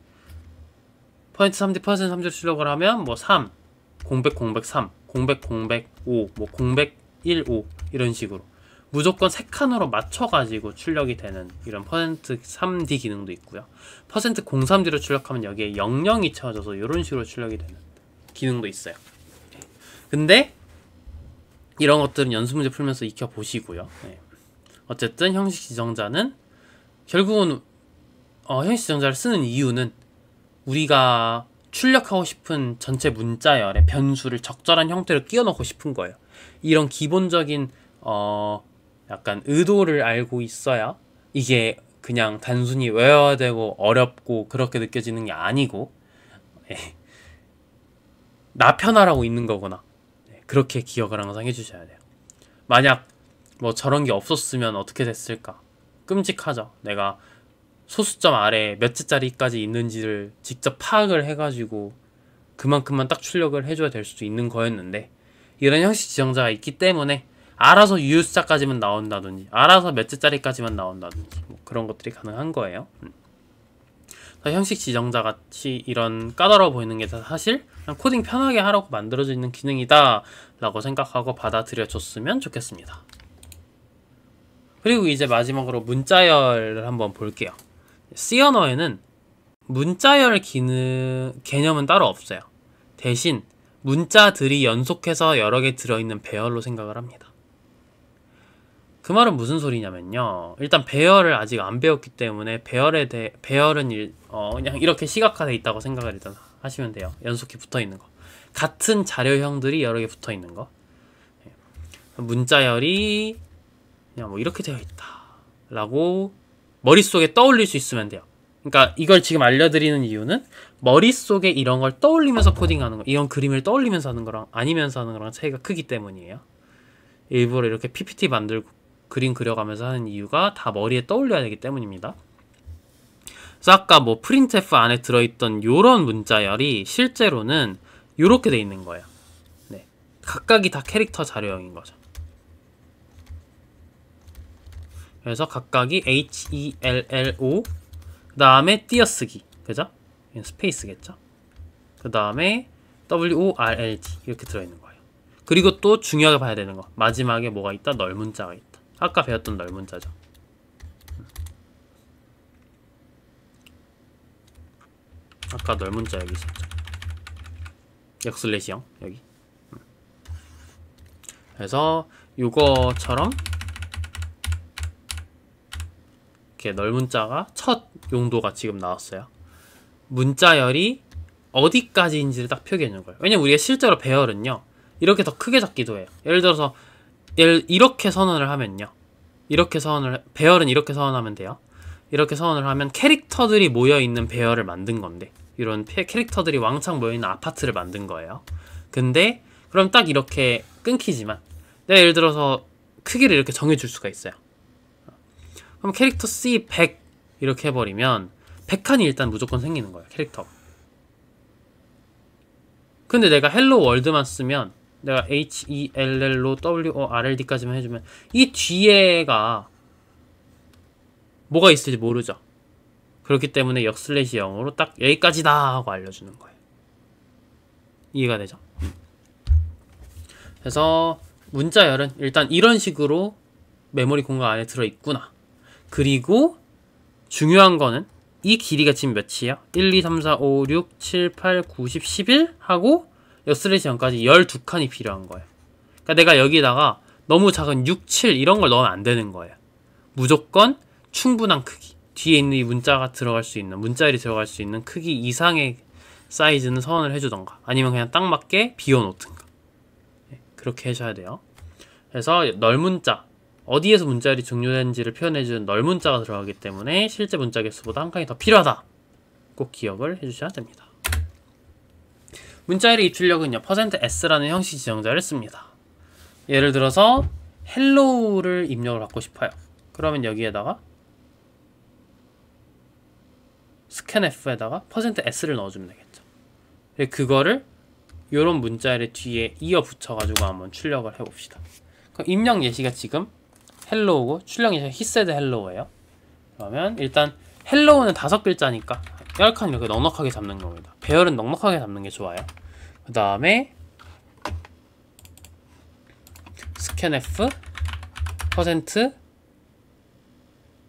%3d를 출력을 하면 뭐 3, 0, 0, 3, 0, 0, 5, 뭐 0, 1, 5 이런 식으로 무조건 3칸으로 맞춰가지고 출력이 되는 이런 %3d 기능도 있고요. %03d로 출력하면 여기에 00이 채워져서 이런 식으로 출력이 되는 기능도 있어요. 근데 이런 것들은 연습 문제 풀면서 익혀보시고요. 네. 어쨌든 형식 지정자는 결국은 형식 지정자를 쓰는 이유는 우리가 출력하고 싶은 전체 문자열의 변수를 적절한 형태로 끼워 넣고 싶은 거예요. 이런 기본적인 약간 의도를 알고 있어야 이게 그냥 단순히 외워야 되고 어렵고 그렇게 느껴지는 게 아니고 나 편하라고 있는 거구나. 그렇게 기억을 항상 해주셔야 돼요. 만약 뭐 저런 게 없었으면 어떻게 됐을까? 끔찍하죠. 내가 소수점 아래 몇 자짜리까지 있는지를 직접 파악을 해가지고 그만큼만 딱 출력을 해줘야 될 수도 있는 거였는데 이런 형식 지정자가 있기 때문에 알아서 유효숫자까지만 나온다든지 알아서 몇 자짜리까지만 나온다든지 뭐 그런 것들이 가능한 거예요. 형식 지정자 같이 이런 까다로워 보이는 게 사실 그냥 코딩 편하게 하라고 만들어져 있는 기능이다 라고 생각하고 받아들여 줬으면 좋겠습니다. 그리고 이제 마지막으로 문자열을 한번 볼게요. C 언어에는 문자열 개념은 따로 없어요. 대신 문자들이 연속해서 여러 개 들어있는 배열로 생각을 합니다. 그 말은 무슨 소리냐면요. 일단 배열을 아직 안 배웠기 때문에 배열은 그냥 이렇게 시각화되어 있다고 생각을 일단 하시면 돼요. 연속히 붙어있는 거. 같은 자료형들이 여러 개 붙어있는 거. 문자열이 그냥 뭐 이렇게 되어 있다 라고 머릿속에 떠올릴 수 있으면 돼요. 그러니까 이걸 지금 알려드리는 이유는 머릿속에 이런 걸 떠올리면서 코딩하는 거, 이런 그림을 떠올리면서 하는 거랑 아니면서 하는 거랑 차이가 크기 때문이에요. 일부러 이렇게 PPT 만들고 그림 그려가면서 하는 이유가 다 머리에 떠올려야 되기 때문입니다. 그래서 아까 뭐 printf 안에 들어있던 요런 문자열이 실제로는 요렇게 돼 있는 거예요. 네. 각각이 다 캐릭터 자료형인 거죠. 그래서 각각이 HELLO 그 다음에 띄어쓰기 그죠? 스페이스겠죠? 그 다음에 WORLD 이렇게 들어있는 거예요. 그리고 또 중요하게 봐야 되는 거 마지막에 뭐가 있다? 널문자가 있다. 아까 배웠던 널문자죠. 아까 널문자 여기 있었죠. 역슬래시형 여기. 그래서 요거처럼 이렇게 널문자가 첫 용도가 지금 나왔어요. 문자열이 어디까지인지를 딱 표기해 주는 거예요. 왜냐면 우리가 실제로 배열은요 이렇게 더 크게 잡기도 해요. 예를 들어서 이렇게 선언을 하면요, 배열은 이렇게 선언하면 돼요. 이렇게 선언을 하면 캐릭터들이 모여있는 배열을 만든 건데 이런 캐릭터들이 왕창 모여있는 아파트를 만든 거예요. 근데 그럼 딱 이렇게 끊기지만 내가 예를 들어서 크기를 이렇게 정해줄 수가 있어요. 그럼 캐릭터 C 100 이렇게 해버리면 100칸이 일단 무조건 생기는 거예요. 캐릭터가. 근데 내가 헬로 월드만 쓰면 내가 HELLO WORLD까지만 해주면 이 뒤에가 뭐가 있을지 모르죠. 그렇기 때문에 역슬래시 0으로 딱 여기까지다 하고 알려주는 거예요. 이해가 되죠? 그래서 문자열은 일단 이런 식으로 메모리 공간 안에 들어있구나. 그리고 중요한 거는 이 길이가 지금 몇이에요? 1, 2, 3, 4, 5, 6, 7, 8, 9, 10, 11 하고 역슬래시 0까지 12칸이 필요한 거예요. 그러니까 내가 여기다가 너무 작은 6, 7 이런 걸 넣으면 안 되는 거예요. 무조건 충분한 크기, 뒤에 있는 이 문자가 들어갈 수 있는, 문자열이 들어갈 수 있는 크기 이상의 사이즈는 선언을 해주던가 아니면 그냥 딱 맞게 비워놓든가 그렇게 해줘야 돼요. 그래서 널문자, 어디에서 문자열이 종료된지를 표현해주는 널문자가 들어가기 때문에 실제 문자 개수보다 한 칸이 더 필요하다. 꼭 기억을 해주셔야 됩니다. 문자열의 입출력은요, %s라는 형식 지정자를 씁니다. 예를 들어서 hello를 입력을 받고 싶어요. 그러면 여기에다가 scanf에다가 %s를 넣어주면 되겠죠. 그거를 요런 문자열의 뒤에 이어 붙여가지고 한번 출력을 해봅시다. 그럼 입력 예시가 지금 hello고 출력 예시가 he said hello예요. 그러면 일단 hello는 5글자니까 열칸 이렇게 넉넉하게 잡는 겁니다. 배열은 넉넉하게 잡는 게 좋아요. 그 다음에 scanf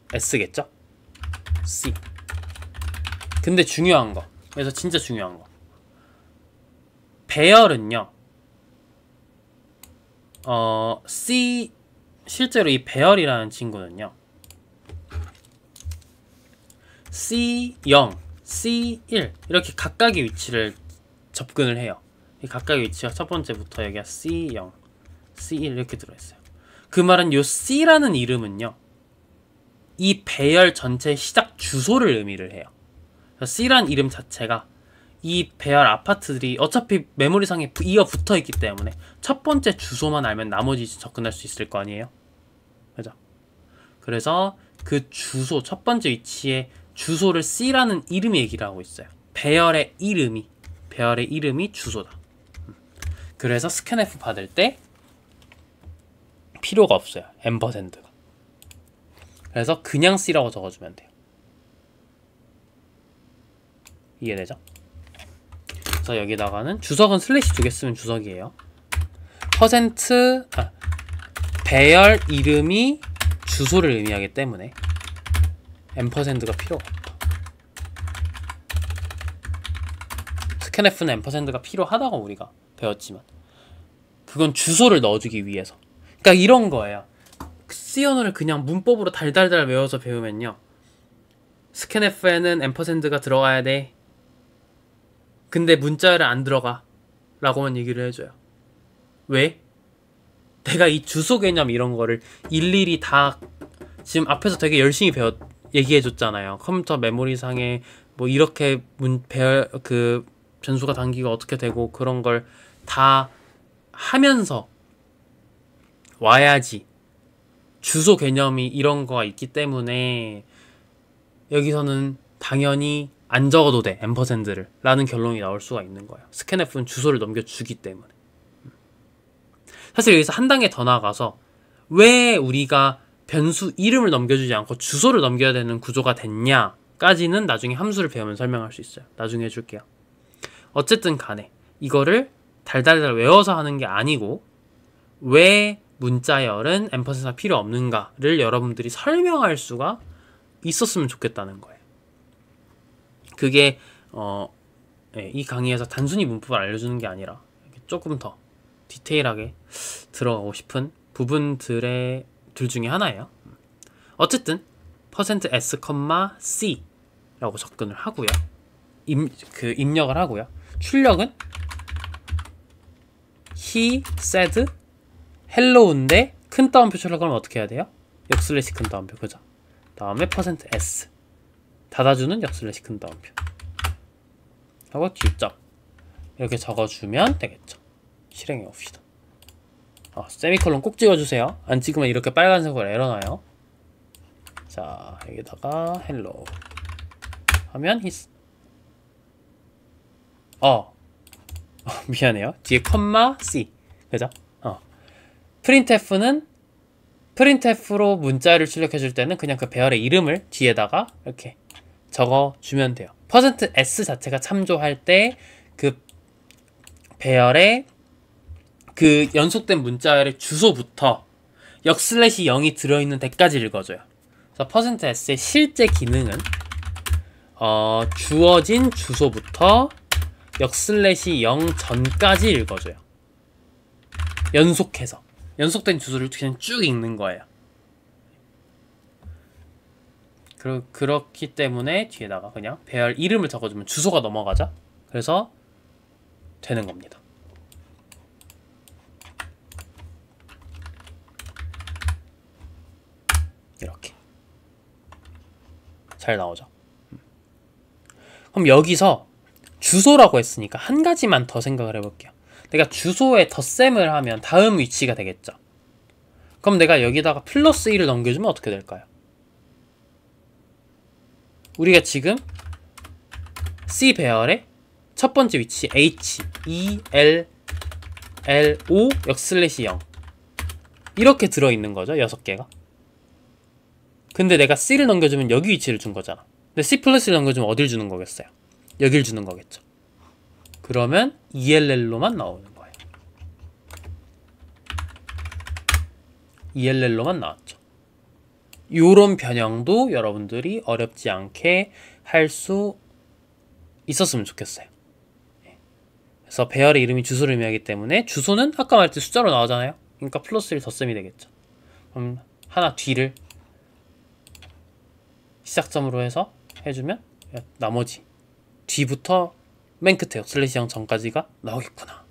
%s겠죠? c. 근데 중요한 거, 그래서 진짜 중요한 거, 배열은요 C, 실제로 이 배열이라는 친구는요 C0, C1 이렇게 각각의 위치를 접근을 해요. 이 각각의 위치가 첫 번째부터 여기가 C0, C1 이렇게 들어있어요. 그 말은 요 C라는 이름은요 이 배열 전체의 시작 주소를 의미를 해요. C라는 이름 자체가 이 배열 아파트들이 어차피 메모리상에 이어 붙어있기 때문에 첫 번째 주소만 알면 나머지 접근할 수 있을 거 아니에요? 그죠? 그래서 그 주소, 첫 번째 위치에 주소를 C라는 이름이 얘기를 하고 있어요. 배열의 이름이 주소다. 그래서 scanf 받을 때 필요가 없어요. 앰퍼샌드가. 그래서 그냥 C라고 적어주면 돼요. 이해되죠? 그래서 여기다가는 주석은 슬래시 2개 쓰면 주석이에요. 배열 이름이 주소를 의미하기 때문에 앰퍼샌드가 필요가 없다. scanf는 앰퍼샌드가 필요하다고 우리가 배웠지만 그건 주소를 넣어주기 위해서. 그러니까 이런 거예요. C 언어를 그냥 문법으로 달달달 외워서 배우면요 scanf에는 앰퍼샌드가 들어가야 돼. 근데 문자열은 안 들어가 라고만 얘기를 해줘요. 왜? 내가 이 주소 개념 이런 거를 일일이 다 지금 앞에서 되게 열심히 얘기해줬잖아요. 컴퓨터 메모리상에 뭐 이렇게 그 변수가 당기고 어떻게 되고 그런 걸 다 하면서 와야지 주소 개념이 이런 거가 있기 때문에 여기서는 당연히 안 적어도 돼 앰퍼샌드를 라는 결론이 나올 수가 있는 거예요. scanf는 주소를 넘겨주기 때문에. 사실 여기서 한 단계 더 나아가서 왜 우리가 변수 이름을 넘겨주지 않고 주소를 넘겨야 되는 구조가 됐냐 까지는 나중에 함수를 배우면 설명할 수 있어요. 나중에 해줄게요. 어쨌든 간에 이거를 달달달 외워서 하는 게 아니고 왜 문자열은 앰퍼샌드가 필요 없는가를 여러분들이 설명할 수가 있었으면 좋겠다는 거예요. 그게 이 강의에서 단순히 문법을 알려주는 게 아니라 조금 더 디테일하게 들어가고 싶은 부분들 중에 하나예요. 어쨌든 %s, c 라고 접근을 하고요. 입력을 하고요. 출력은 he said hello인데 큰 따옴표 출력하면 어떻게 해야 돼요? 역슬래시 큰 따옴표, 그죠? 다음에 %s 닫아주는 역슬래시 큰 따옴표 하고 뒷점 이렇게 적어주면 되겠죠. 실행해 봅시다. 세미콜론 꼭 찍어주세요. 안 찍으면 이렇게 빨간색으로 에러 나요. 자, 여기다가 hello 하면 미안해요. 뒤에 컴마 c 그죠? 프린트f로 문자를 출력해줄 때는 그냥 그 배열의 이름을 뒤에다가 이렇게 적어주면 돼요. %s 자체가 참조할 때 그 배열의 그 연속된 문자열의 주소부터 역슬래시 0이 들어있는 데까지 읽어줘요. 그래서 %s의 실제 기능은 주어진 주소부터 역슬래시 0 전까지 읽어줘요. 연속해서 연속된 주소를 그냥 쭉 읽는 거예요. 그렇기 때문에 뒤에다가 그냥 배열 이름을 적어주면 주소가 넘어가죠. 그래서 되는 겁니다. 이렇게 잘 나오죠. 그럼 여기서 주소라고 했으니까 한 가지만 더 생각을 해볼게요. 내가 주소에 덧셈을 하면 다음 위치가 되겠죠. 그럼 내가 여기다가 +1을 넘겨주면 어떻게 될까요? 우리가 지금 C 배열의 첫 번째 위치 H, E, L, L, O, 역/0 이렇게 들어있는 거죠. 6개가. 근데 내가 C를 넘겨주면 여기 위치를 준 거잖아. 근데 C 플러스를 넘겨주면 어딜 주는 거겠어요? 여길 주는 거겠죠. 그러면 ELL로만 나오는 거예요. ELL로만 나왔죠. 요런 변형도 여러분들이 어렵지 않게 할 수 있었으면 좋겠어요. 그래서 배열의 이름이 주소를 의미하기 때문에 주소는 아까 말했듯이 숫자로 나오잖아요. 그러니까 플러스 1 덧셈이 되겠죠. 그럼 하나 뒤를 시작점으로 해서 해주면 나머지 뒤부터 맨 끝에 역/0 전까지가 나오겠구나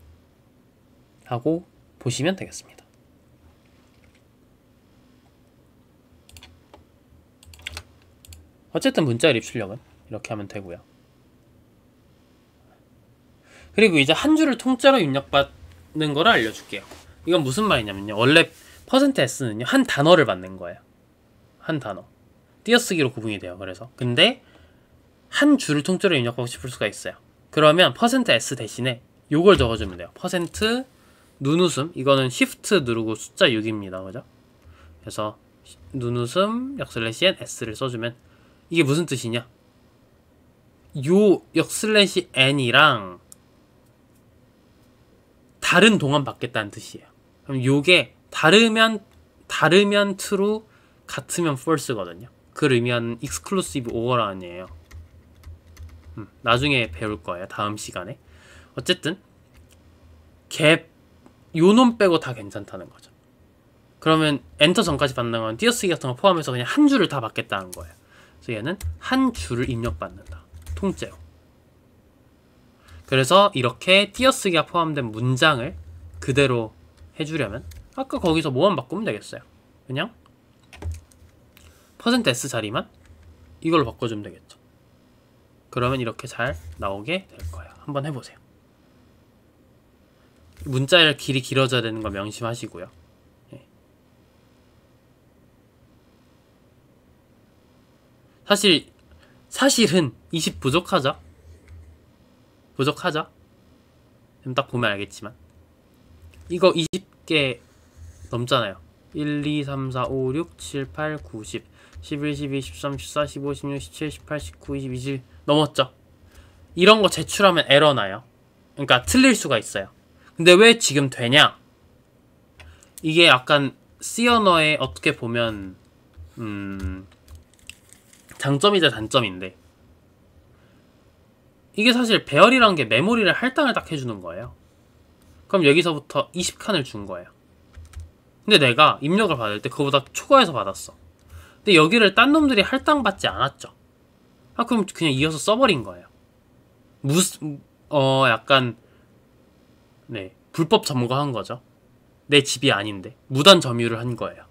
하고 보시면 되겠습니다. 어쨌든 문자열 입출력은 이렇게 하면 되고요. 그리고 이제 한 줄을 통째로 입력받는 거를 알려줄게요. 이건 무슨 말이냐면요. 원래 %s는요 한 단어를 받는 거예요. 한 단어. 띄어쓰기로 구분이 돼요. 그래서 근데 한 줄을 통째로 입력하고 싶을 수가 있어요. 그러면 %s 대신에 요걸 적어주면 돼요. % 눈웃음, 이거는 Shift 누르고 숫자 6입니다. 그죠? 그래서 눈웃음 역/n s를 써주면 이게 무슨 뜻이냐? 요 역/n이랑 다른 동안 받겠다는 뜻이에요. 그럼 요게 다르면 true, 같으면 false거든요. 그걸 의미하는 exclusive or가 아니에요. 나중에 배울 거예요. 다음 시간에. 어쨌든 갭 요놈 빼고 다 괜찮다는 거죠. 그러면 엔터 전까지 받는 건 띄어쓰기 같은 거 포함해서 그냥 한 줄을 다 받겠다는 거예요. 그래서 얘는 한 줄을 입력받는다. 통째로. 그래서 이렇게 띄어쓰기가 포함된 문장을 그대로 해주려면 아까 거기서 뭐만 바꾸면 되겠어요. 그냥 %s 자리만 이걸로 바꿔주면 되겠죠. 그러면 이렇게 잘 나오게 될 거예요. 한번 해보세요. 문자열 길이 길어져야 되는 거 명심하시고요. 예. 사실은 20 부족하죠? 부족하죠? 지금 딱 보면 알겠지만 이거 20개 넘잖아요. 1, 2, 3, 4, 5, 6, 7, 8, 9, 10 11, 12, 13, 14, 15, 16, 17, 18, 19, 20, 20 넘었죠? 이런 거 제출하면 에러 나요. 그러니까 틀릴 수가 있어요. 근데 왜 지금 되냐? 이게 약간 C 언어의 어떻게 보면 장점이자 단점인데 이게 사실 배열이란 게 메모리를 할당을 딱 해주는 거예요. 그럼 여기서부터 20칸을 준 거예요. 근데 내가 입력을 받을 때 그거보다 초과해서 받았어. 근데 여기를 딴 놈들이 할당받지 않았죠. 그럼 그냥 이어서 써버린 거예요. 약간 네, 불법 점거한 거죠. 내 집이 아닌데 무단 점유를 한 거예요.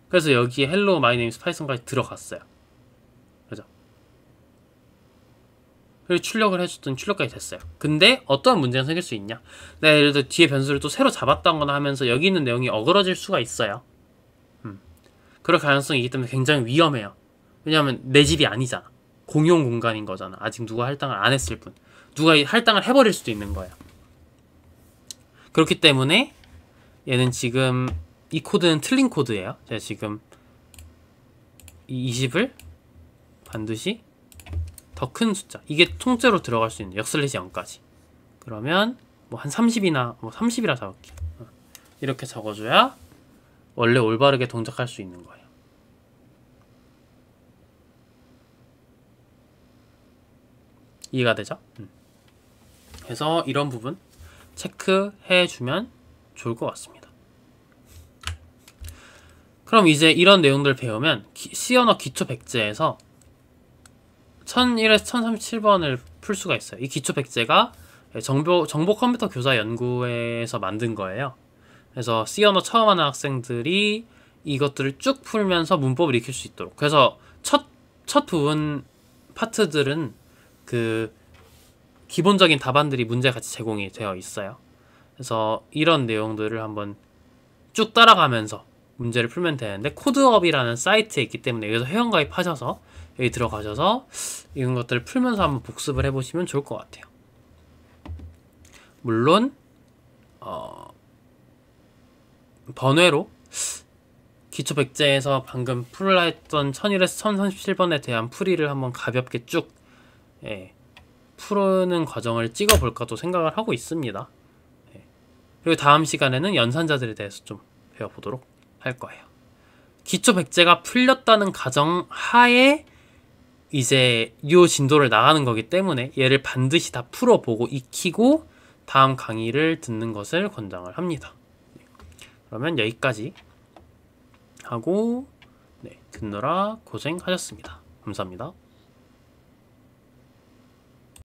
그래서 여기에 hello my name is python까지 들어갔어요. 그죠? 그리고 출력을 해줬더니 출력까지 됐어요. 근데 어떠한 문제가 생길 수 있냐? 내가 예를 들어 뒤에 변수를 또 새로 잡았다거나 하면서 여기 있는 내용이 어그러질 수가 있어요. 그럴 가능성이 있기 때문에 굉장히 위험해요. 왜냐하면 내 집이 아니잖아. 공용 공간인 거잖아. 아직 누가 할당을 안 했을 뿐. 누가 할당을 해버릴 수도 있는 거예요. 그렇기 때문에 얘는 지금 이 코드는 틀린 코드예요. 제가 지금 이 20을 반드시 더 큰 숫자, 이게 통째로 들어갈 수 있는 역/0까지. 그러면 뭐 한 30이나 뭐 30이라 적을게요. 이렇게 적어줘야 원래 올바르게 동작할 수 있는 거예요. 이해가 되죠? 그래서 이런 부분 체크해주면 좋을 것 같습니다. 그럼 이제 이런 내용들 배우면 C 언어 기초 백제에서 1001에서 1037번을 풀 수가 있어요. 이 기초 백제가 정보 컴퓨터 교사 연구회에서 만든 거예요. 그래서 C 언어 처음 하는 학생들이 이것들을 쭉 풀면서 문법을 익힐 수 있도록. 그래서 첫 부분 파트들은 그 기본적인 답안들이 문제 같이 제공이 되어 있어요. 그래서 이런 내용들을 한번 쭉 따라가면서 문제를 풀면 되는데 코드업이라는 사이트에 있기 때문에 여기서 회원가입하셔서 여기 들어가셔서 이런 것들을 풀면서 한번 복습을 해보시면 좋을 것 같아요. 물론 번외로 기초 백제에서 방금 풀라 했던 1001에서 1037번에 대한 풀이를 한번 가볍게 쭉 푸는 과정을 찍어볼까도 생각을 하고 있습니다. 그리고 다음 시간에는 연산자들에 대해서 좀 배워보도록 할 거예요. 기초 백제가 풀렸다는 가정 하에 이제 이 진도를 나가는 거기 때문에 얘를 반드시 다 풀어보고 익히고 다음 강의를 듣는 것을 권장을 합니다. 그러면 여기까지 하고 듣느라 고생하셨습니다. 감사합니다.